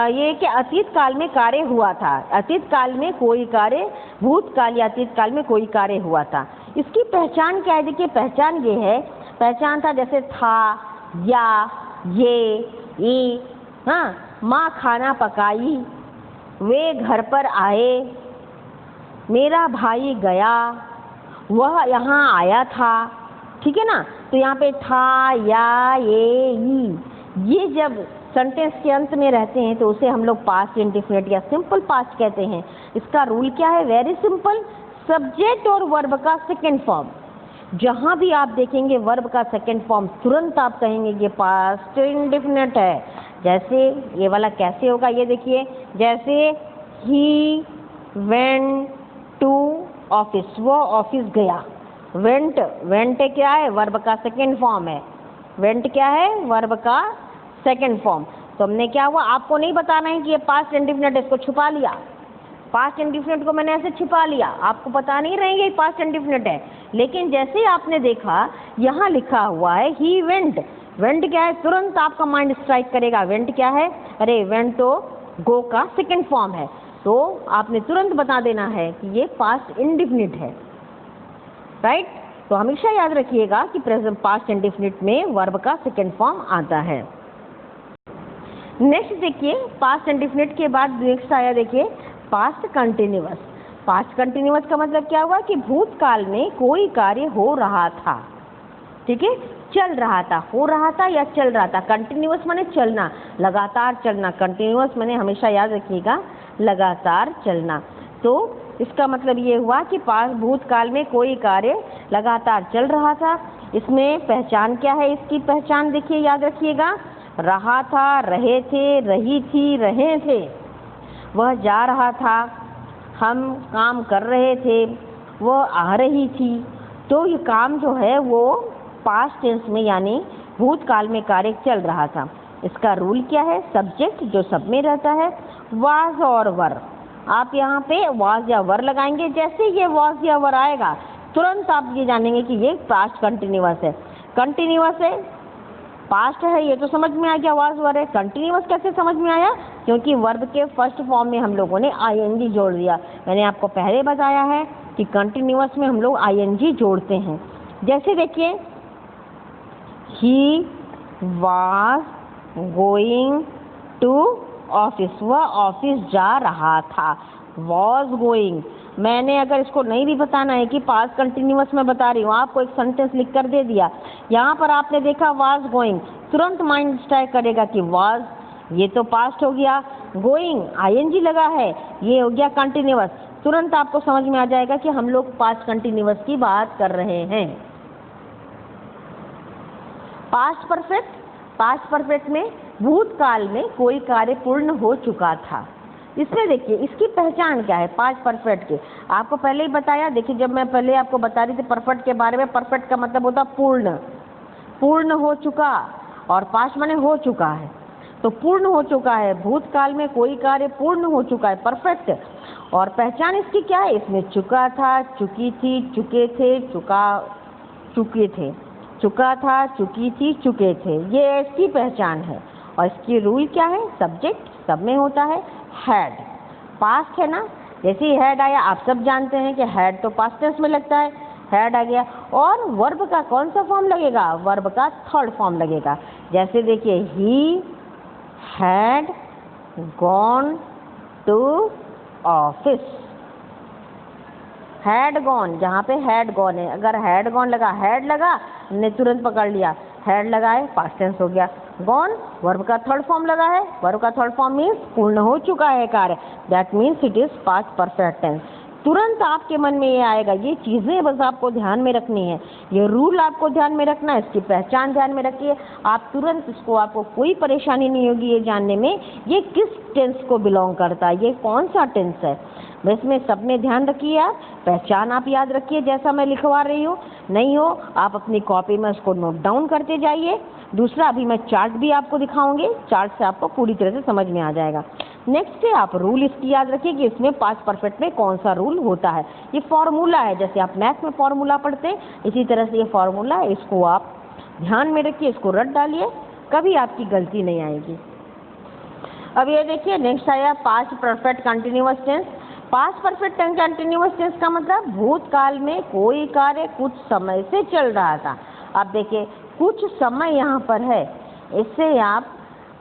ये कि अतीत काल में कार्य हुआ था, अतीत काल में कोई कार्य, भूतकाल या अतीत काल में कोई कार्य हुआ था। इसकी पहचान क्या है? देखिए पहचान ये है, पहचान था जैसे था, या, ये, हाँ, माँ खाना पकाई, वे घर पर आए, मेरा भाई गया, वह यहाँ आया था। ठीक है ना? तो यहाँ पे था, या, ये जब सेंटेंस के अंत में रहते हैं तो उसे हम लोग पास्ट इंडेफिनिट या सिंपल पास्ट कहते हैं। इसका रूल क्या है? वेरी सिंपल, सब्जेक्ट और वर्ब का सेकेंड फॉर्म। जहाँ भी आप देखेंगे वर्ब का सेकेंड फॉर्म, तुरंत आप कहेंगे ये पास्ट इंडेफिनिट है। जैसे ये वाला कैसे होगा ये देखिए, जैसे ही वेंट टू ऑफिस, वो ऑफिस गया। वेंट क्या है? वर्ब का सेकेंड फॉर्म है। वेंट क्या है? वर्ब का सेकेंड फॉर्म। तो हमने क्या हुआ, आपको नहीं बताना है कि ये पास्ट इंडेफिनिट, इसको छुपा लिया। पास्ट इंडेफिनिट को मैंने ऐसे छिपा लिया, आपको पता नहीं रहेंगे पास्ट इंडेफिनिट है। लेकिन जैसे ही आपने देखा यहाँ लिखा हुआ है ही वेंट, वेंट क्या है? तुरंत आपका माइंड स्ट्राइक करेगा, वेंट क्या है? अरे वेंट तो गो का सेकेंड फॉर्म है। तो आपने तुरंत बता देना है कि ये पास्ट इंडेफिनिट है, राइट? तो हमेशा याद रखिएगा कि प्रेजेंट पास्ट इंडेफिनिट में वर्ब का सेकेंड फॉर्म आता है। नेक्स्ट देखिए, पास्ट इंडेफिनिट के बाद नेक्स्ट आया देखिए पास्ट कंटिन्यूअस। पास्ट कंटिन्यूअस का मतलब क्या हुआ कि भूतकाल में कोई कार्य हो रहा था। ठीक है, चल रहा था, हो रहा था या चल रहा था। कंटिन्यूअस माने चलना, लगातार चलना। कंटिन्यूअस माने हमेशा याद रखिएगा लगातार चलना। तो इसका मतलब ये हुआ कि भूतकाल में कोई कार्य लगातार चल रहा था। इसमें पहचान क्या है? इसकी पहचान देखिए, याद रखिएगा, रहा था, रहे थे, रही थी, रहे थे। वह जा रहा था, हम काम कर रहे थे, वह आ रही थी। तो ये काम जो है वो पास्ट टेंस में यानी भूतकाल में कार्य चल रहा था। इसका रूल क्या है? सब्जेक्ट जो सब में रहता है, वाज और वर। आप यहाँ पे वाज या वर लगाएंगे। जैसे ये वाज या वर आएगा तुरंत आप ये जानेंगे कि ये पास्ट कंटिन्यूअस है। कंटिन्यूअस है, पास्ट है, ये तो समझ में आ गया, वाज वर है। कंटिन्यूअस कैसे समझ में आया? क्योंकि वर्ब के फर्स्ट फॉर्म में हम लोगों ने आईएनजी जोड़ दिया। मैंने आपको पहले बताया है कि कंटिन्यूअस में हम लोग आईएनजी जोड़ते हैं। जैसे देखिए, he was going to office, वह ऑफिस जा रहा था। वॉज गोइंग, मैंने अगर इसको नहीं भी बताना है कि पास्ट कंटिन्यूअस में बता रही हूँ, आपको एक सेंटेंस लिख कर दे दिया, यहाँ पर आपने देखा वाज गोइंग, तुरंत माइंड स्ट्राइक करेगा कि वाज, ये तो पास्ट हो गया, गोइंग आईएनजी लगा है, ये हो गया कंटिन्यूअस। तुरंत आपको समझ में आ जाएगा कि हम लोग पास्ट कंटिन्यूअस की बात कर रहे हैं। पास्ट परफेक्ट, पास्ट परफेक्ट में भूतकाल में कोई कार्य पूर्ण हो चुका था। इसमें देखिए इसकी पहचान क्या है पास्ट परफेक्ट की, आपको पहले ही बताया। देखिए जब मैं पहले आपको बता रही थी परफेक्ट के बारे में, परफेक्ट का मतलब होता पूर्ण, पूर्ण हो चुका, और पास्ट माने हो चुका है। तो पूर्ण हो चुका है, भूतकाल में कोई कार्य पूर्ण हो चुका है, परफेक्ट। और पहचान इसकी क्या है? इसमें चुका था, चुकी थी, चुके थे, चुके थे, चुका था, चुकी थी, चुके थे, ये इसकी पहचान है। और इसकी रूल क्या है? सब्जेक्ट सब में होता है, हैड। पास्ट है ना, जैसे ही हैड आया, आप सब जानते हैं कि हैड तो पास्ट टेंस में लगता है, हैड आ गया। और वर्ब का कौन सा फॉर्म लगेगा? वर्ब का थर्ड फॉर्म लगेगा। जैसे देखिए, he had gone to office. Had gone, जहाँ पे हैड गॉन है, अगर हैड गॉन लगा, हैड लगा, हमने तुरंत पकड़ लिया, हैड लगा है, पास्ट टेंस हो गया। गॉन वर्ब का थर्ड फॉर्म लगा है, वर्ब का थर्ड फॉर्म मीन्स पूर्ण हो चुका है कार्य, that means it is past perfect tense. तुरंत आपके मन में ये आएगा। ये चीज़ें बस आपको ध्यान में रखनी है, ये रूल आपको ध्यान में रखना है, इसकी पहचान ध्यान में रखिए। आप तुरंत इसको, आपको कोई परेशानी नहीं होगी ये जानने में ये किस टेंस को बिलोंग करता है, ये कौन सा टेंस है। बस में सब में ध्यान रखिए, आप पहचान आप याद रखिए जैसा मैं लिखवा रही हूँ। नहीं हो आप अपनी कॉपी में उसको नोट डाउन करते जाइए। दूसरा, अभी मैं चार्ट भी आपको दिखाऊंगी, चार्ट से आपको पूरी तरह से समझ में आ जाएगा। नेक्स्ट है, आप रूल इसकी याद रखिए कि इसमें पास्ट परफेक्ट में कौन सा रूल होता है। ये फॉर्मूला है, जैसे आप मैथ में फॉर्मूला पढ़ते हैं, इसी तरह से ये फॉर्मूला है, इसको आप ध्यान में रखिए, इसको रट डालिए, कभी आपकी गलती नहीं आएगी। अब ये देखिए, नेक्स्ट आया past perfect continuous tense. Past perfect continuous tense का मतलब भूतकाल में कोई कार्य कुछ समय से चल रहा था। अब देखिए, कुछ समय यहाँ पर है, इससे आप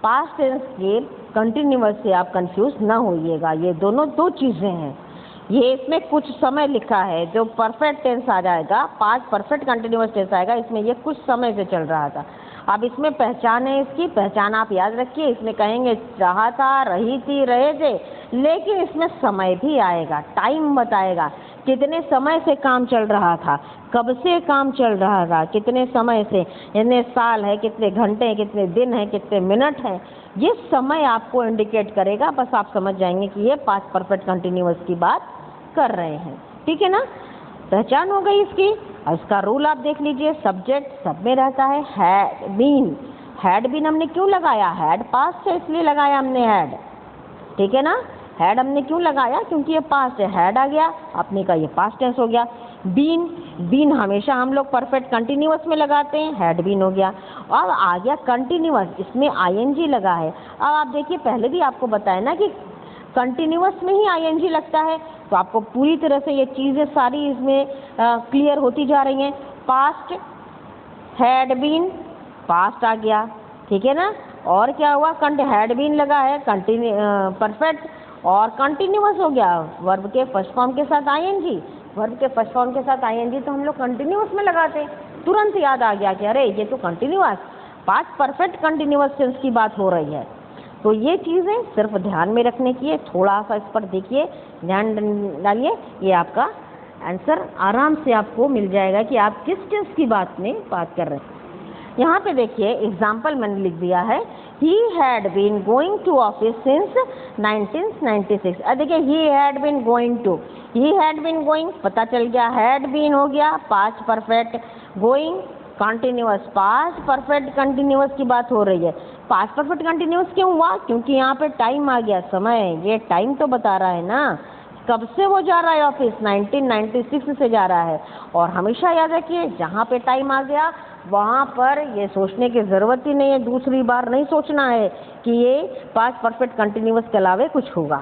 पास्ट टेंस के कंटिन्यूअस से आप कंफ्यूज ना होइएगा। ये दोनों दो चीज़ें हैं। ये इसमें कुछ समय लिखा है, जो परफेक्ट टेंस आ जाएगा, पास्ट परफेक्ट कंटिन्यूअस टेंस आएगा, इसमें ये कुछ समय से चल रहा था। अब इसमें पहचान है, इसकी पहचान आप याद रखिए। इसमें कहेंगे रहा था, रही थी, रहे थे, लेकिन इसमें समय भी आएगा, टाइम बताएगा कितने समय से काम चल रहा था, कब से काम चल रहा था, कितने समय से, कितने साल है, कितने घंटे हैं, कितने दिन हैं, कितने मिनट हैं। ये समय आपको इंडिकेट करेगा। बस आप समझ जाएंगे कि ये पास्ट परफेक्ट कंटिन्यूअस की बात कर रहे हैं। ठीक है ना, पहचान हो गई इसकी। इसका रूल आप देख लीजिए, सब्जेक्ट सब में रहता है, हैड बीन। हैड बीन हमने क्यों लगाया? हैड पास्ट है इसलिए लगाया हमने हैड। ठीक है ना, हैड हमने क्यों लगाया? क्योंकि ये पास्ट है, हैड आ गया, आपने कहा ये पास्ट टेंस हो गया। बीन, बीन हमेशा हम लोग परफेक्ट कंटिन्यूअस में लगाते हैं, हैड बीन हो गया। अब आ गया कंटिन्यूअस, इसमें आईएनजी लगा है। अब आप देखिए, पहले भी आपको बताया ना कि कंटिन्यूअस में ही आईएनजी लगता है, तो आपको पूरी तरह से ये चीज़ें सारी इसमें क्लियर होती जा रही हैं। पास्ट, हैड बीन, पास्ट आ गया, ठीक है ना। और क्या हुआ? हैड बीन लगा है, परफेक्ट और कंटिन्यूअस हो गया, वर्ब के फर्स्ट फॉर्म के साथ आईएनजी। वर्ब के फर्स्ट फॉर्म के साथ आईएनजी तो हम लोग कंटिन्यूअस में लगाते हैं। तुरंत याद आ गया कि अरे ये तो continuous, past perfect continuous tense की बात हो रही है। तो ये चीज़ें सिर्फ ध्यान में रखने की है, थोड़ा सा इस पर देखिए, ध्यान डालिए, ये आपका आंसर आराम से आपको मिल जाएगा कि आप किस टेंस की बात कर रहे हैं। यहाँ पे देखिए, एग्जाम्पल मैंने लिख दिया है, he had been going to office since 1996। अब देखिए, he had been going to, he had been going पता चल गया, हैड बीन हो गया past perfect, going continuous, past perfect continuous की बात हो रही है। पास्ट परफेक्ट कंटिन्यूअस क्यों हुआ? क्योंकि यहाँ पे टाइम आ गया, समय, ये टाइम तो बता रहा है ना, कब से वो जा रहा है ऑफिस, 1996 से जा रहा है। और हमेशा याद रखिए, जहाँ पे टाइम आ गया वहाँ पर ये सोचने की ज़रूरत ही नहीं है, दूसरी बार नहीं सोचना है कि ये पास्ट परफेक्ट कंटिन्यूअस के अलावे कुछ होगा।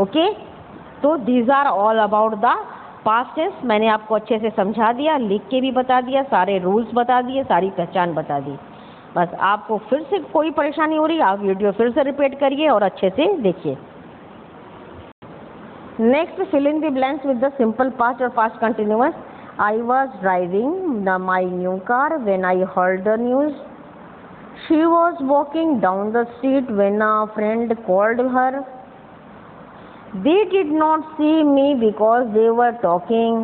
ओके, तो these are all about the past tense. मैंने आपको अच्छे से समझा दिया, लिख के भी बता दिया, सारे रूल्स बता दिए, सारी पहचान बता दी। बस आपको फिर से कोई परेशानी हो रही है, आप वीडियो फिर से रिपीट करिए और अच्छे से देखिए। Next, fill in the blanks with the simple past or past continuous. I was driving my new car when I heard the news. She was walking down the street when a friend called her. They did not see me because they were talking.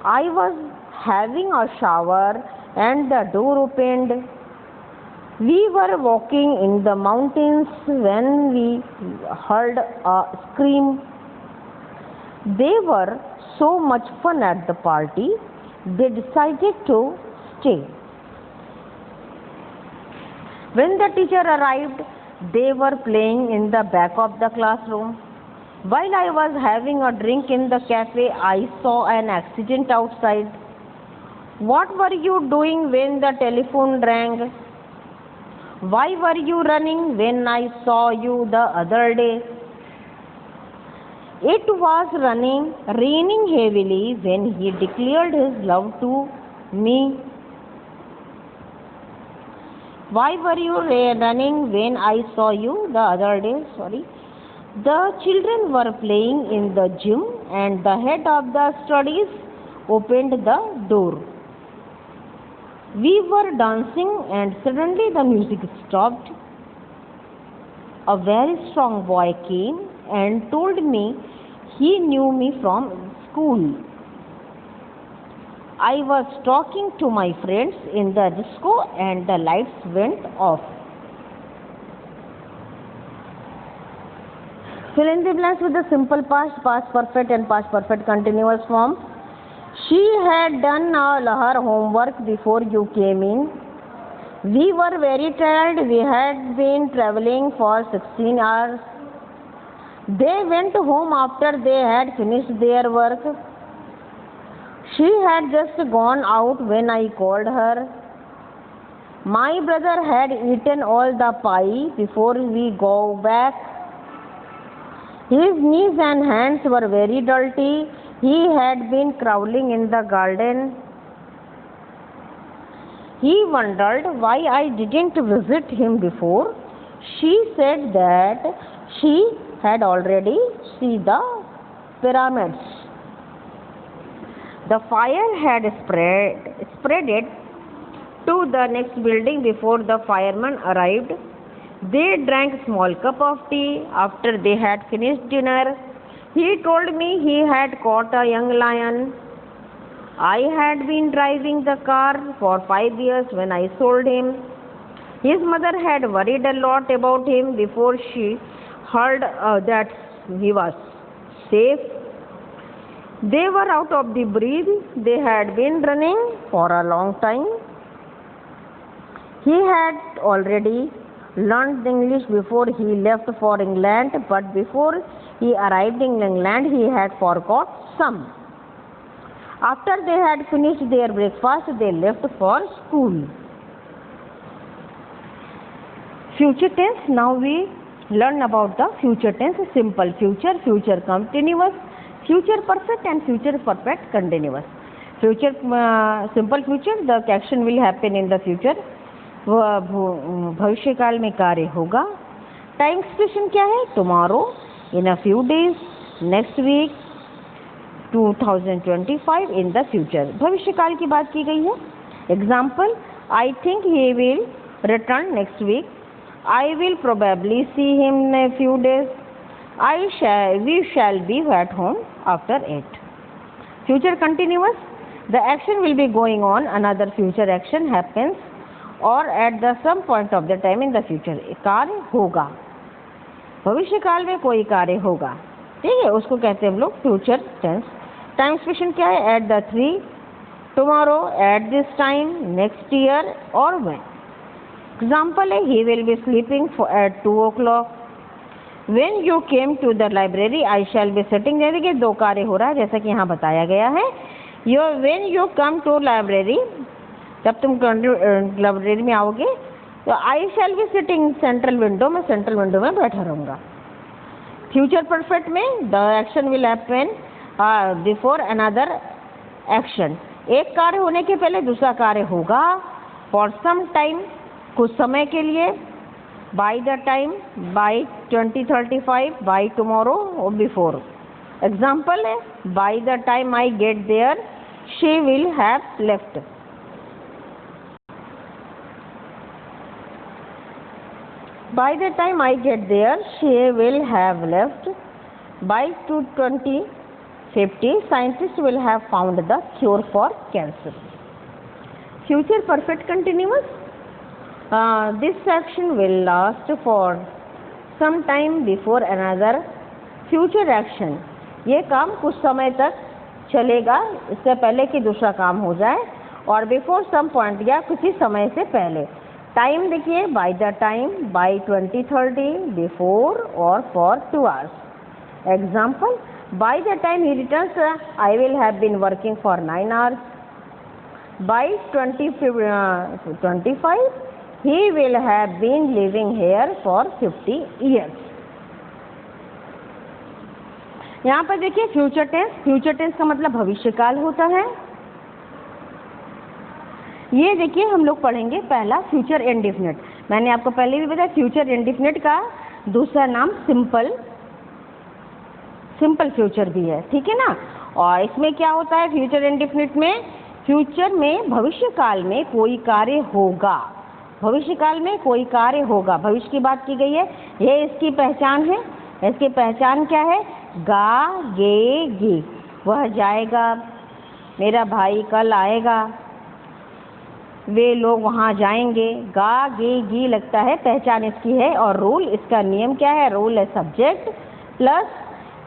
I was having a shower and the door opened. We were walking in the mountains when we heard a scream. They were so much fun at the party, they decided to stay. When the teacher arrived, they were playing in the back of the classroom. While I was having a drink in the cafe, I saw an accident outside. What were you doing when the telephone rang? Why were you running when I saw you the other day? It was raining heavily when he declared his love to me. Why were you running when I saw you the other day? Sorry. The children were playing in the gym and the head of the studies opened the door. We were dancing and suddenly the music stopped. A very strong boy came and told me he knew me from school. I was talking to my friends in the disco and the lights went off. Fill in the blanks with the simple past, past perfect and past perfect continuous form. She had done all her homework before you came in. We were very tired. We had been traveling for 16 hours. They went home after they had finished their work. She had just gone out when I called her. My brother had eaten all the pie before we go back. His knees and hands were very dirty. He had been crawling in the garden. He wondered why I didn't visit him before. She said that she had already seen the pyramids. The fire had spread it to the next building before the firemen arrived. They drank a small cup of tea after they had finished dinner. He told me he had caught a young lion. I had been driving the car for 5 years when I sold him. His mother had worried a lot about him before she heard that he was safe. They were out of the breed. They had been running for a long time. He had already learned English before he left for England, but before he arrived in England, he had forgot some. After they had finished their breakfast, they left for school. Future tense. Now we learn about the future tense. Simple future, future continuous, future perfect and future perfect continuous. Future simple future, the action will happen in the future. भविष्य काल में कार्य होगा. टाइम एक्सप्रेशन क्या है? Tomorrow, in a few days, next week, 2025, in the future. भविष्य काल की बात की गई है. Example, I think he will return next week. I will probably see him in a few days. We shall be at home after 8. Future continuous. The action will be going on. Another future action happens or at the some point of the time in the future. कार्य होगा. भविष्य काल में कोई कार्य होगा. ठीक है, उसको कहते हैं हम लोग फ्यूचर टेंस. टाइम एक्सप्रेशन क्या है? At the 3, tomorrow, at this time, next year और व्हेन. एग्जाम्पल है, he will be sleeping at 2 o'clock. When you came to the library, I shall be sitting. देखिए दो कार्य हो रहा है जैसा कि यहाँ बताया गया है. When you come to library, जब तुम लाइब्रेरी में आओगे तो I shall be sitting central window में, सेंट्रल विंडो में बैठा रहूँगा. फ्यूचर परफेक्ट में the action will happen before another action. एक कार्य होने के पहले दूसरा कार्य होगा. For some time, कुछ समय के लिए. By the time, by 2035, by tomorrow और बिफोर. एग्जाम्पल है, by the time I get there she will have left. By the time I get there she will have left. By 2050 scientist will have found the cure for cancer. Future perfect continuous. This action will last for some time before another future action. ये काम कुछ समय तक चलेगा इससे पहले कि दूसरा काम हो जाए. और बिफोर सम पॉइंट या किसी समय से पहले. टाइम देखिए, by the time, by 2030, before और for 2 hours. Example, by the time he returns I will have been working for 9 hours. By 2025 he will have been living here for 50 years. यहाँ पर देखिए फ्यूचर टेंस, फ्यूचर टेंस का मतलब भविष्यकाल होता है। ये देखिए हम लोग पढ़ेंगे पहला फ्यूचर इंडेफिनिट। मैंने आपको पहले भी बताया फ्यूचर इंडेफिनिट का दूसरा नाम सिंपल फ्यूचर भी है, ठीक है ना। और इसमें क्या होता है फ्यूचर इंडेफिनिट में, फ्यूचर में भविष्यकाल में कोई कार्य होगा, भविष्यकाल में कोई कार्य होगा, भविष्य की बात की गई है। ये इसकी पहचान है। इसकी पहचान क्या है? गा गे गी, वह जाएगा, मेरा भाई कल आएगा, वे लोग वहाँ जाएंगे। गा गे गी लगता है, पहचान इसकी है। और रूल, इसका नियम क्या है? रूल है सब्जेक्ट प्लस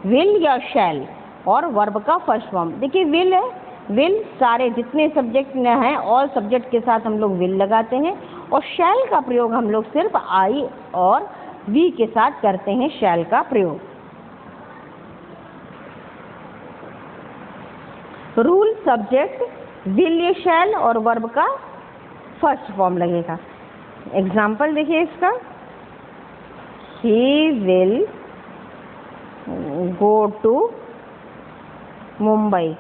विल या शैल और वर्ब का फर्स्ट फॉर्म। देखिए विल है, विल सारे जितने सब्जेक्ट हैं ऑल सब्जेक्ट के साथ हम लोग विल लगाते हैं, और शैल का प्रयोग हम लोग सिर्फ आई और वी के साथ करते हैं शैल का प्रयोग। रूल सब्जेक्ट, विल या शैल और वर्ब का फर्स्ट फॉर्म लगेगा। एग्जाम्पल देखिए इसका, he will go to Mumbai,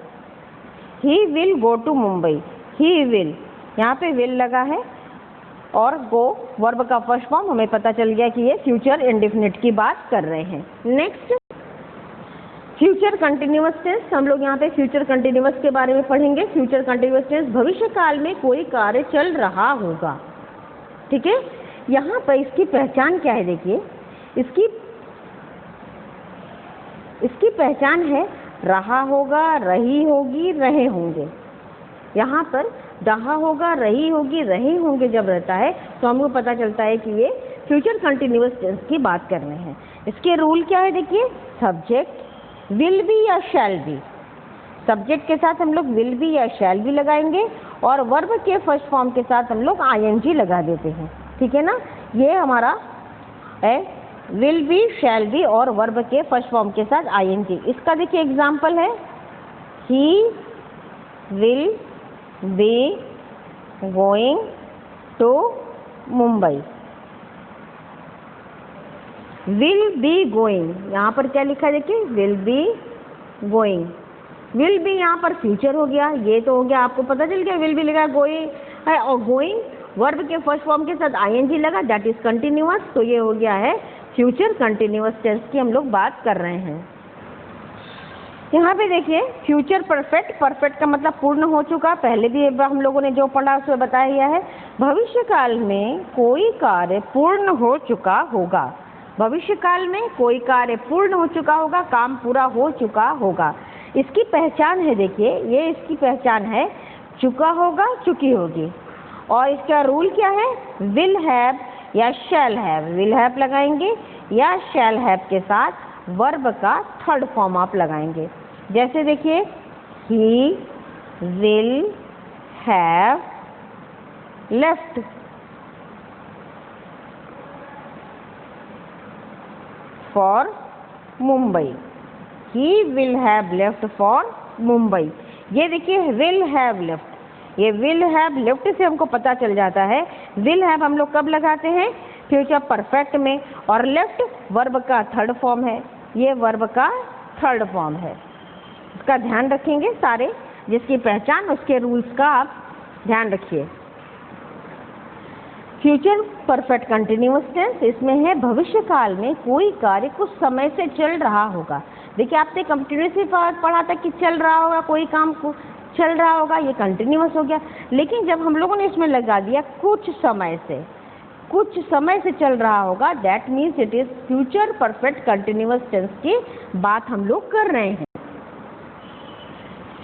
he will go to Mumbai, he will, यहाँ पे विल लगा है और गो वर्ब का फर्स्ट फॉर्म, हमें पता चल गया कि ये फ्यूचर इंडेफिनिट की बात कर रहे हैं। नेक्स्ट फ्यूचर कंटिन्यूअस टेंस, हम लोग यहाँ पे फ्यूचर कंटिन्यूअस के बारे में पढ़ेंगे। फ्यूचर कंटिन्यूअस टेंस भविष्य काल में कोई कार्य चल रहा होगा, ठीक है। यहाँ पर इसकी पहचान क्या है? देखिए इसकी पहचान है रहा होगा, रही होगी, रहे होंगे। यहाँ पर रहा होगा, रही होगी, रहे होंगे जब रहता है तो हमको पता चलता है कि ये फ्यूचर कंटिन्यूअस टेंस की बात कर रहे हैं। इसके रूल क्या है? देखिए सब्जेक्ट विल बी या शैल बी, सब्जेक्ट के साथ हम लोग विल बी या शैल बी लगाएंगे और वर्ब के फर्स्ट फॉर्म के साथ हम लोग आईएनजी लगा देते हैं, ठीक है ना। ये हमारा है विल बी, शैल बी और वर्ब के फर्स्ट फॉर्म के साथ आईएनजी। इसका देखिए एग्जाम्पल है, he will be going to Mumbai, will be going, यहाँ पर क्या लिखा है देखिए will be going, will be यहाँ पर फ्यूचर हो गया, ये तो हो गया आपको पता चल गया विल बी लिखा गोइंग है और गोइंग वर्ब के फर्स्ट फॉर्म के साथ आईएनजी लगा, दैट इज कंटिन्यूअस, तो ये हो गया है फ्यूचर कंटिन्यूअस टेंस की हम लोग बात कर रहे हैं। यहाँ पे देखिए फ्यूचर परफेक्ट, परफेक्ट का मतलब पूर्ण हो चुका, पहले भी हम लोगों ने जो पढ़ा उसमें बताया गया है। भविष्य काल में कोई कार्य पूर्ण हो चुका होगा, भविष्य काल में कोई कार्य पूर्ण हो चुका होगा, काम पूरा हो चुका होगा। इसकी पहचान है, देखिए ये इसकी पहचान है, चुका होगा, चुकी होगी। और इसका रूल क्या है? विल हैव या शैल हैव, विल हैव लगाएंगे या शैल हैव के साथ वर्ब का थर्ड फॉर्म आप लगाएंगे। जैसे देखिए ही will have left for Mumbai, he will have left for Mumbai. ये देखिए विल हैव लेफ्ट, ये विल हैव लेफ्ट से हमको पता चल जाता है विल हैव हम लोग कब लगाते हैं? फ्यूचर परफेक्ट में, और लेफ्ट वर्ब का थर्ड फॉर्म है, ये वर्ब का थर्ड फॉर्म है। इसका ध्यान रखेंगे, सारे जिसकी पहचान उसके रूल्स का आप ध्यान रखिए। फ्यूचर परफेक्ट कंटिन्यूअस टेंस, इसमें है भविष्य काल में कोई कार्य कुछ समय से चल रहा होगा। देखिए आपने कंटिन्यूसली पढ़ा था कि चल रहा होगा, कोई काम को चल रहा होगा, ये कंटिन्यूअस हो गया। लेकिन जब हम लोगों ने इसमें लगा दिया कुछ समय से चल रहा होगा, that means it is future perfect continuous tense की बात हम लोग कर रहे हैं।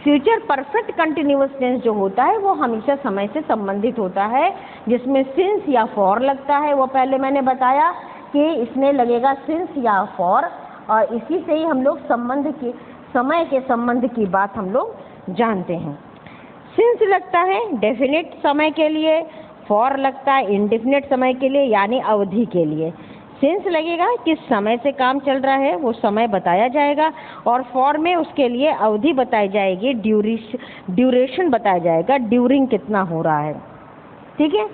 फ्यूचर परफेक्ट कंटिन्यूअस टेंस जो होता है वो हमेशा समय से संबंधित होता है, जिसमें सिंस या फॉर लगता है। वो पहले मैंने बताया कि इसमें लगेगा सिंस या फॉर, और इसी से ही हम लोग समय के संबंध की बात हम लोग जानते हैं। सिंस लगता है डेफिनेट समय के लिए, फॉर लगता है इंडेफिनेट समय के लिए यानी अवधि के लिए। सिंस लगेगा किस समय से काम चल रहा है वो समय बताया जाएगा, और फॉर में उसके लिए अवधि बताई जाएगी, ड्यूरेशन बताया जाएगा, ड्यूरिंग कितना हो रहा है, ठीक है।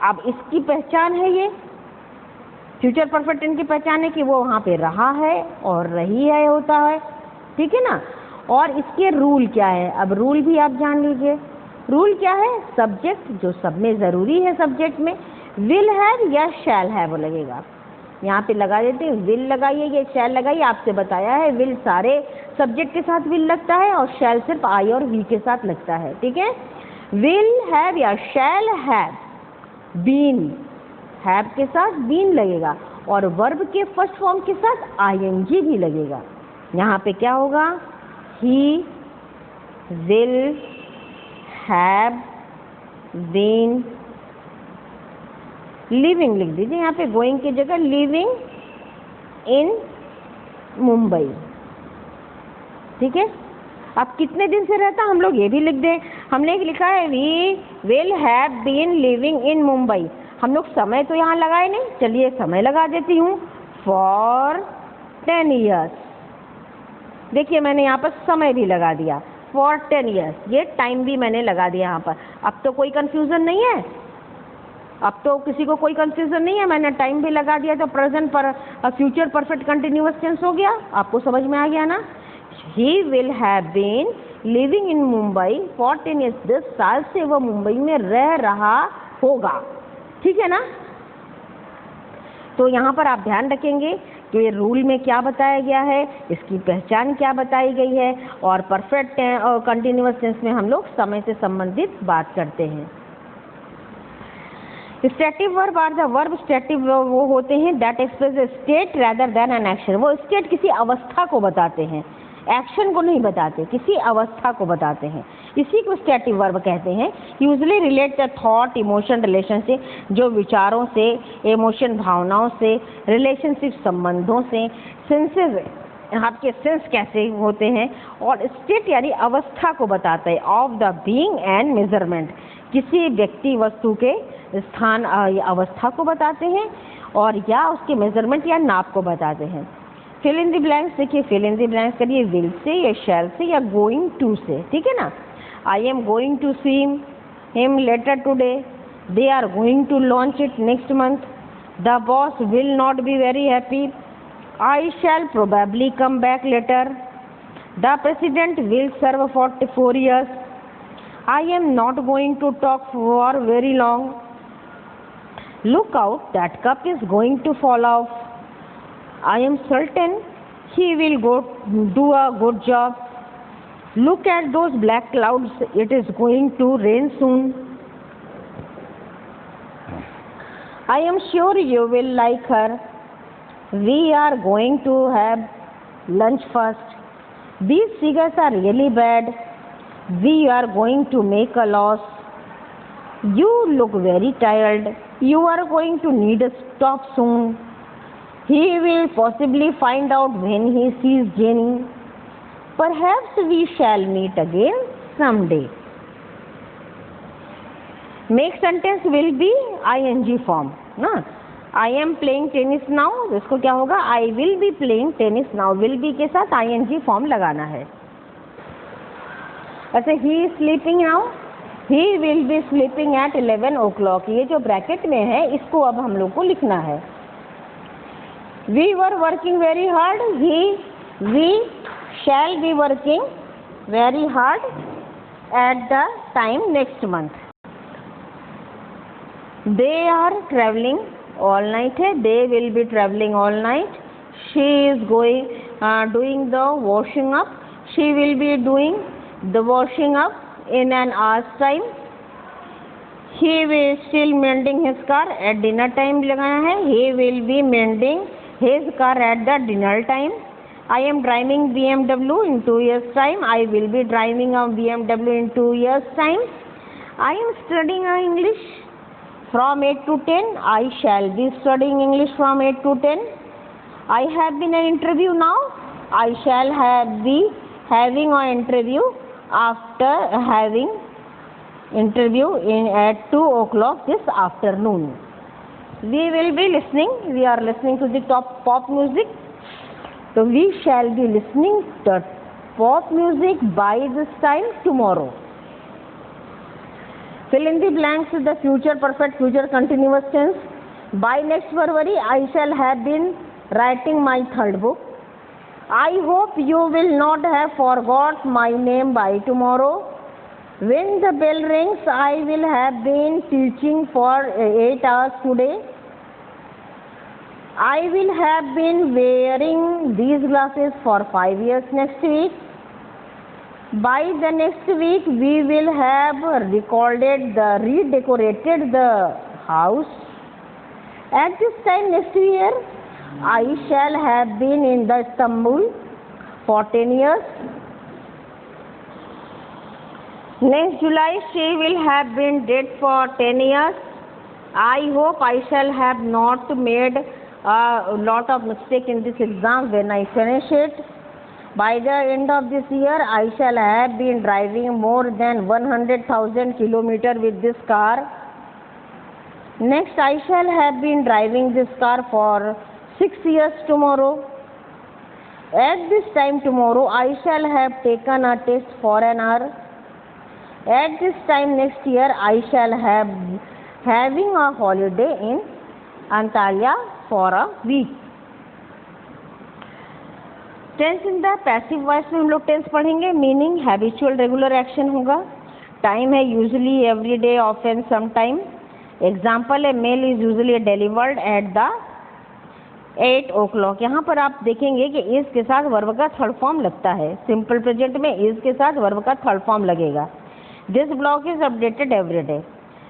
अब इसकी पहचान है, ये फ्यूचर परफेक्ट टेंस की पहचान है कि वो वहाँ पे रहा है और रही है होता है, ठीक है ना। और इसके रूल क्या है, अब रूल भी आप जान लीजिए। रूल क्या है, सब्जेक्ट जो सब में ज़रूरी है सब्जेक्ट में, विल हैव या शैल हैव लगेगा। यहाँ पे लगा देते हैं, विल लगाइए या शैल लगाइए। आपसे बताया है विल सारे सब्जेक्ट के साथ विल लगता है और शैल सिर्फ आई और वी के साथ लगता है, ठीक है। विल हैव या शैल हैव, बीन, हैव के साथ बीन लगेगा और वर्ब के फर्स्ट फॉर्म के साथ आईएनजी भी लगेगा। यहाँ पे क्या होगा, he will have been living लिख दीजिए यहाँ पे, गोइंग की जगह लिविंग इन मुंबई, ठीक है। अब कितने दिन से रहता, हम लोग ये भी लिख दें। हमने लिखा है we will have been living in Mumbai, हम लोग समय तो यहाँ लगाए नहीं, चलिए समय लगा देती हूँ, फॉर 10 ईयर्स। देखिए मैंने यहाँ पर समय भी लगा दिया, फॉर 10 ईयर्स, ये टाइम भी मैंने लगा दिया यहाँ पर। अब तो कोई कंफ्यूजन नहीं है, अब तो किसी को कोई कंफ्यूजन नहीं है, मैंने टाइम भी लगा दिया तो प्रेजेंट पर फ्यूचर परफेक्ट कंटिन्यूअस टेंस हो गया। आपको समझ में आ गया ना। He will have been living in Mumbai for 10 years, 10 साल से वह मुंबई में रह रहा होगा, ठीक है ना। तो यहाँ पर आप ध्यान रखेंगे कि रूल में क्या बताया गया है, इसकी पहचान क्या बताई गई है, और परफेक्ट और कंटिन्यूअस टेंस में हम लोग समय से संबंधित बात करते हैं। Static verb are the verb, static वो होते हैं that express state rather than an action. वो स्टेट किसी अवस्था को बताते हैं, एक्शन को नहीं बताते, किसी अवस्था को बताते हैं, इसी को स्टैटिक वर्ब कहते हैं। Usually relate the thought emotion relationship, जो विचारों से, इमोशन भावनाओं से, रिलेशनशिप संबंधों से, सेंसेस आपके सेंस कैसे होते हैं, और स्टेट यानी अवस्था को बताता है, of the being and measurement, किसी व्यक्ति वस्तु के स्थान अवस्था को बताते हैं और या उसके मेजरमेंट या नाप को बताते हैं। फिल इन द ब्लैंक्स, देखिए फिल इन द ब्लैंक्स करिए विल से या शैल से या गोइंग टू से, ठीक है ना। I am going to see him later today, they are going to launch it next month, the boss will not be very happy, I shall probably come back later, the president will serve for 4 years, I am not going to talk for very long, look out, that cup is going to fall off, I am certain he will do a good job, look at those black clouds, it is going to rain soon, I am sure you will like her, we are going to have lunch first, these figures are really bad, we are going to make a loss, you look very tired, you are going to need a stop soon, he will possibly find out when he sees Jenny, perhaps we shall meet again someday. Make sentence will be ing form ना, I am playing tennis now, इसको क्या होगा, I will be playing tennis now, will be के साथ ing फॉर्म लगाना है। ऐसे ही sleeping now, he will be sleeping at 11 o'clock, ये जो ब्रैकेट में है इसको अब हम लोग को लिखना है। We were working very hard, we shall be working very hard at the time next month, they are travelling all night है, they will be travelling all night, she is going doing the washing up, she will be doing the washing up in an hour's time, he will still mending his car at dinner time लगाना है, he will be mending his car at the dinner time, I am driving BMW in 2 years time, I will be driving a BMW in 2 years time, I am studying English from 8 to 10, I shall be studying English from 8 to 10, I have been an interview now, I shall be having an interview after having interview at 2 o'clock this afternoon. We will be listening, we are listening to the top pop music, so we shall be listening to pop music by this time tomorrow. Fill in the blanks with the future perfect, future continuous tense. By next February I shall have been writing my 3rd book. I hope you will not have forgot my name by tomorrow. When the bell rings, I will have been teaching for 8 hours today. I will have been wearing these glasses for 5 years next week. By the next week, we will have redecorated the house. At this time next year, I shall have been in the Istanbul for 10 years. Next July, she will have been dead for 10 years. I hope I shall have not made a lot of mistake in this exam when I finish it. By the end of this year, I shall have been driving more than 100,000 kilometers with this car. Next, I shall have been driving this car for 6 years tomorrow. At this time tomorrow, I shall have taken a test for an hour. At this time next year, I shall have having a holiday in Antalya for a week. Tense in the passive voice में हम लोग टेंस पढ़ेंगे. मीनिंग हैबिचुअल रेगुलर एक्शन होगा. टाइम है usually, every day, often, some time. Example है mail is usually delivered at the 8 o'clock. यहाँ पर आप देखेंगे कि इज के साथ वर्ब का थर्ड फॉर्म लगता है. सिंपल प्रेजेंट में इज के साथ वर्ब का थर्ड फॉर्म लगेगा. This block is updated every day.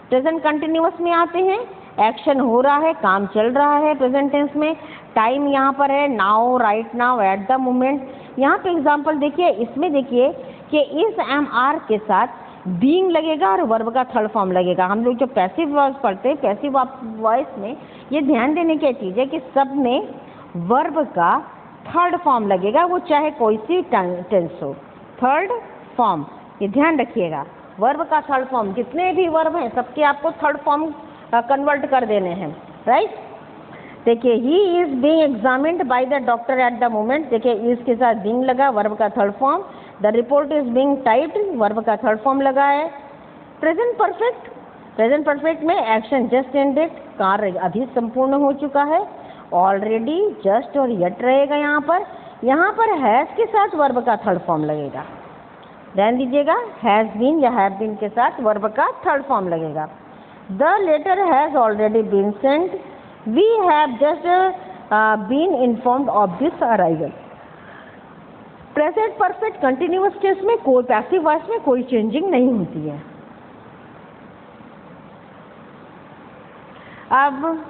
Present continuous में आते हैं. एक्शन हो रहा है, काम चल रहा है प्रेजेंट टेंस में. टाइम यहाँ पर है now, right now, eight the moment. यहाँ पे एग्जाम्पल देखिए, इसमें देखिए कि इस एम आर के साथ बीइंग लगेगा और वर्ब का थर्ड फॉर्म लगेगा. हम लोग जो पैसिव वॉइस पढ़ते हैं, पैसिव वॉइस में ये ध्यान देने की चीज़ है कि सब में वर्ब का थर्ड फॉर्म लगेगा, वो चाहे कोई सी टेंस हो. थर्ड फॉर्म, ये ध्यान रखिएगा. वर्ब का थर्ड फॉर्म, जितने भी वर्ब हैं सबके आपको थर्ड फॉर्म कन्वर्ट कर देने हैं. राइट. देखिए, he is being examined by the doctor at the moment. देखिए, इज के साथ बीइंग लगा, वर्ब का third form. The report is being typed, verb का थर्ड फॉर्म लगा है. प्रेजेंट परफेक्ट, प्रेजेंट परफेक्ट में एक्शन जस्ट एंडेड, कार्य अभी संपूर्ण हो चुका है. ऑलरेडी, जस्ट और यट रहेगा यहाँ पर. यहाँ पर हैज के साथ वर्ब का थर्ड फॉर्म लगेगा. ध्यान दीजिएगा, हैज बीन या हैव बीन के साथ वर्ब का थर्ड फॉर्म लगेगा. The letter has already been sent. We have just been informed of this arrival. Present perfect continuous tense में कोई पैसिव वॉइस में कोई चेंजिंग नहीं होती है. अब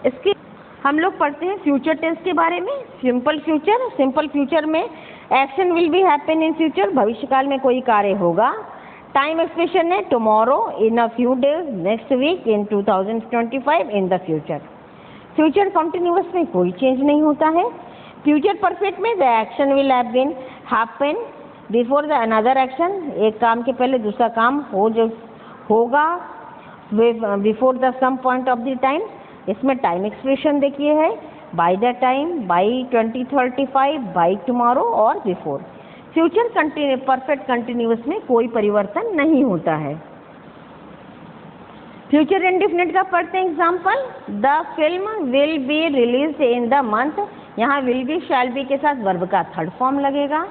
इसके हम लोग पढ़ते हैं फ्यूचर टेंस के बारे में. सिंपल फ्यूचर, सिंपल फ्यूचर में action will be happen in future, भविष्यकाल में कोई कार्य होगा. टाइम एक्सप्रेशन है tomorrow, in a few days, next week, in 2025, in the future. Future continuous में कोई चेंज नहीं होता है. फ्यूचर परफेक्ट में the action will have been happen before the another action, एक काम के पहले दूसरा काम होगा before the some point of the time. इसमें टाइम एक्सप्रेशन देखिए है by the time, by 2035, by tomorrow और बिफोर. फ्यूचर परफेक्ट कंटिन्यूअस में कोई परिवर्तन नहीं होता है. फ्यूचर इंडेफिनिट का पढ़ते हैं example. The film will be release in the month. यहाँ विल बी, शैल बी के साथ वर्ब का थर्ड फॉर्म लगेगा.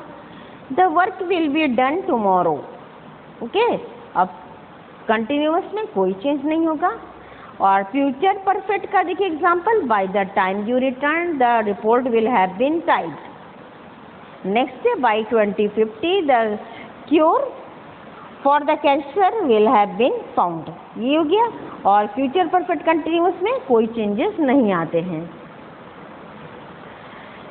The work will be done tomorrow. Okay. अब कंटिन्यूअस में कोई चेंज नहीं होगा. और फ्यूचर परफेक्ट का देखिए example. By the time you return the report will have been typed. Next है by 2050 the cure for the cancer will have been found. ये हो गया. और फ्यूचर परफेक्ट कंटिन्यूअस में कोई चेंजेस नहीं आते हैं.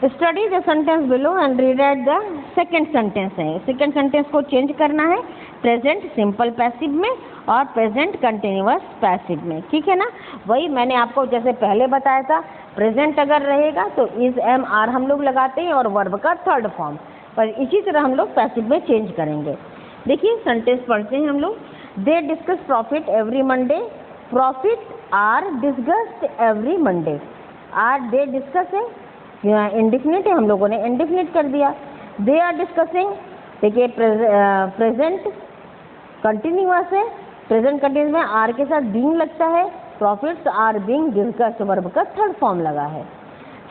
Study the sentence below and read at the second sentence है. सेकेंड सेंटेंस को चेंज करना है प्रेजेंट सिंपल पैसिव में और प्रेजेंट कंटिन्यूअस पैसिव में. ठीक है ना. वही मैंने आपको जैसे पहले बताया था, प्रेजेंट अगर रहेगा तो इज एम आर हम लोग लगाते हैं और वर्ब का थर्ड फॉर्म. पर इसी तरह हम लोग पैसिव में चेंज करेंगे. देखिए सेंटेंस पढ़ते हैं हम लोग. They discuss profit every Monday. Profit are discussed every Monday. Are they discuss है, इंडिफिनिट है, हम लोगों ने इंडिफिनिट कर दिया. दे आर डिस्कसिंग, देखिए प्रेजेंट कंटिन्यूअस है, प्रेजेंट कंटिन्यूअस में आर के साथ बीइंग लगता है, profits are being discussed verb का थर्ड फॉर्म लगा है।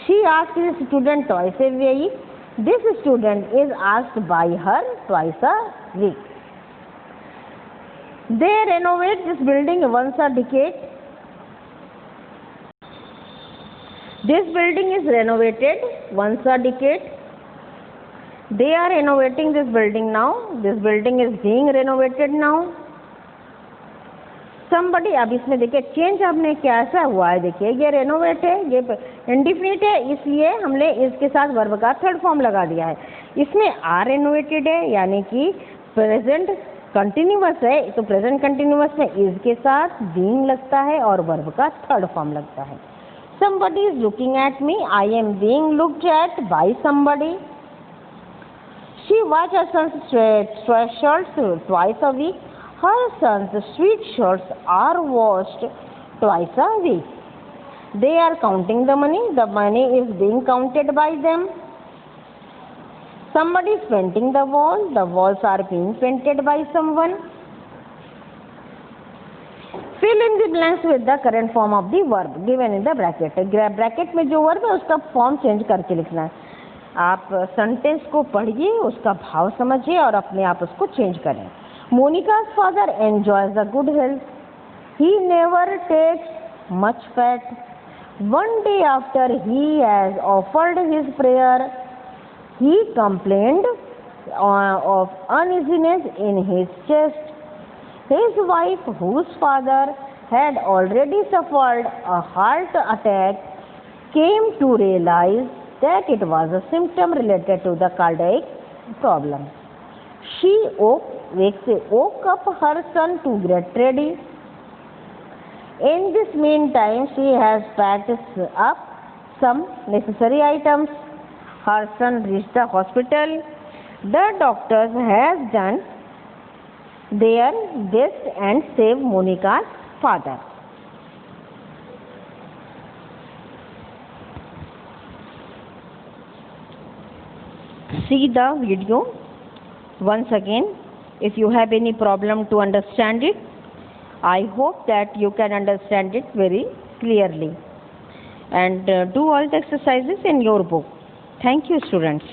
She asked his student twice a week, this student is asked by her twice a week. They renovate this building once a decade, this building is renovated once a decade. They are renovating this building now, this building is being renovated now. Somebody, अब इसमें देखिए चेंज आपने कैसा हुआ है, देखिए ये रेनोवेट है, ये इंडिफिनिट है, इसलिए हमने इसके साथ वर्ब का थर्ड फॉर्म लगा दिया है। इसमें आर रेनोवेटेड है यानी कि प्रेजेंट कंटिन्यूअस है, तो प्रेजेंट कंटिन्यूअस में इज के साथ बीइंग लगता है और वर्ब का थर्ड फॉर्म लगता है। Somebody is looking at me, I am being looked at by somebody. She washes her son's sweatshirts twice a week. Her son's sweatshirts are washed twice a week. They are counting the money is being counted by them. Somebody is painting the walls are being painted by someone. Fill in the blanks with the current form of the verb given in the bracket. Bracket में जो वर्ब है उसका फॉर्म चेंज करके लिखना है। आप सेंटेंस को पढ़िए, उसका भाव समझिए और अपने आप उसको चेंज करें। मोनिका's father enjoys the good health. He never takes much fat. One day after he has offered his prayer, he complained of uneasiness in his chest. His wife, whose father had already suffered a heart attack, came to realize that it was a symptom related to the cardiac problem. She woke up her son to get ready. In this meantime, she has packed up some necessary items. Her son reached the hospital. The doctors have done their best and save Monica's father. See the video once again. If you have any problem to understand it, I hope that you can understand it very clearly. And do all the exercises in your book. Thank you, students.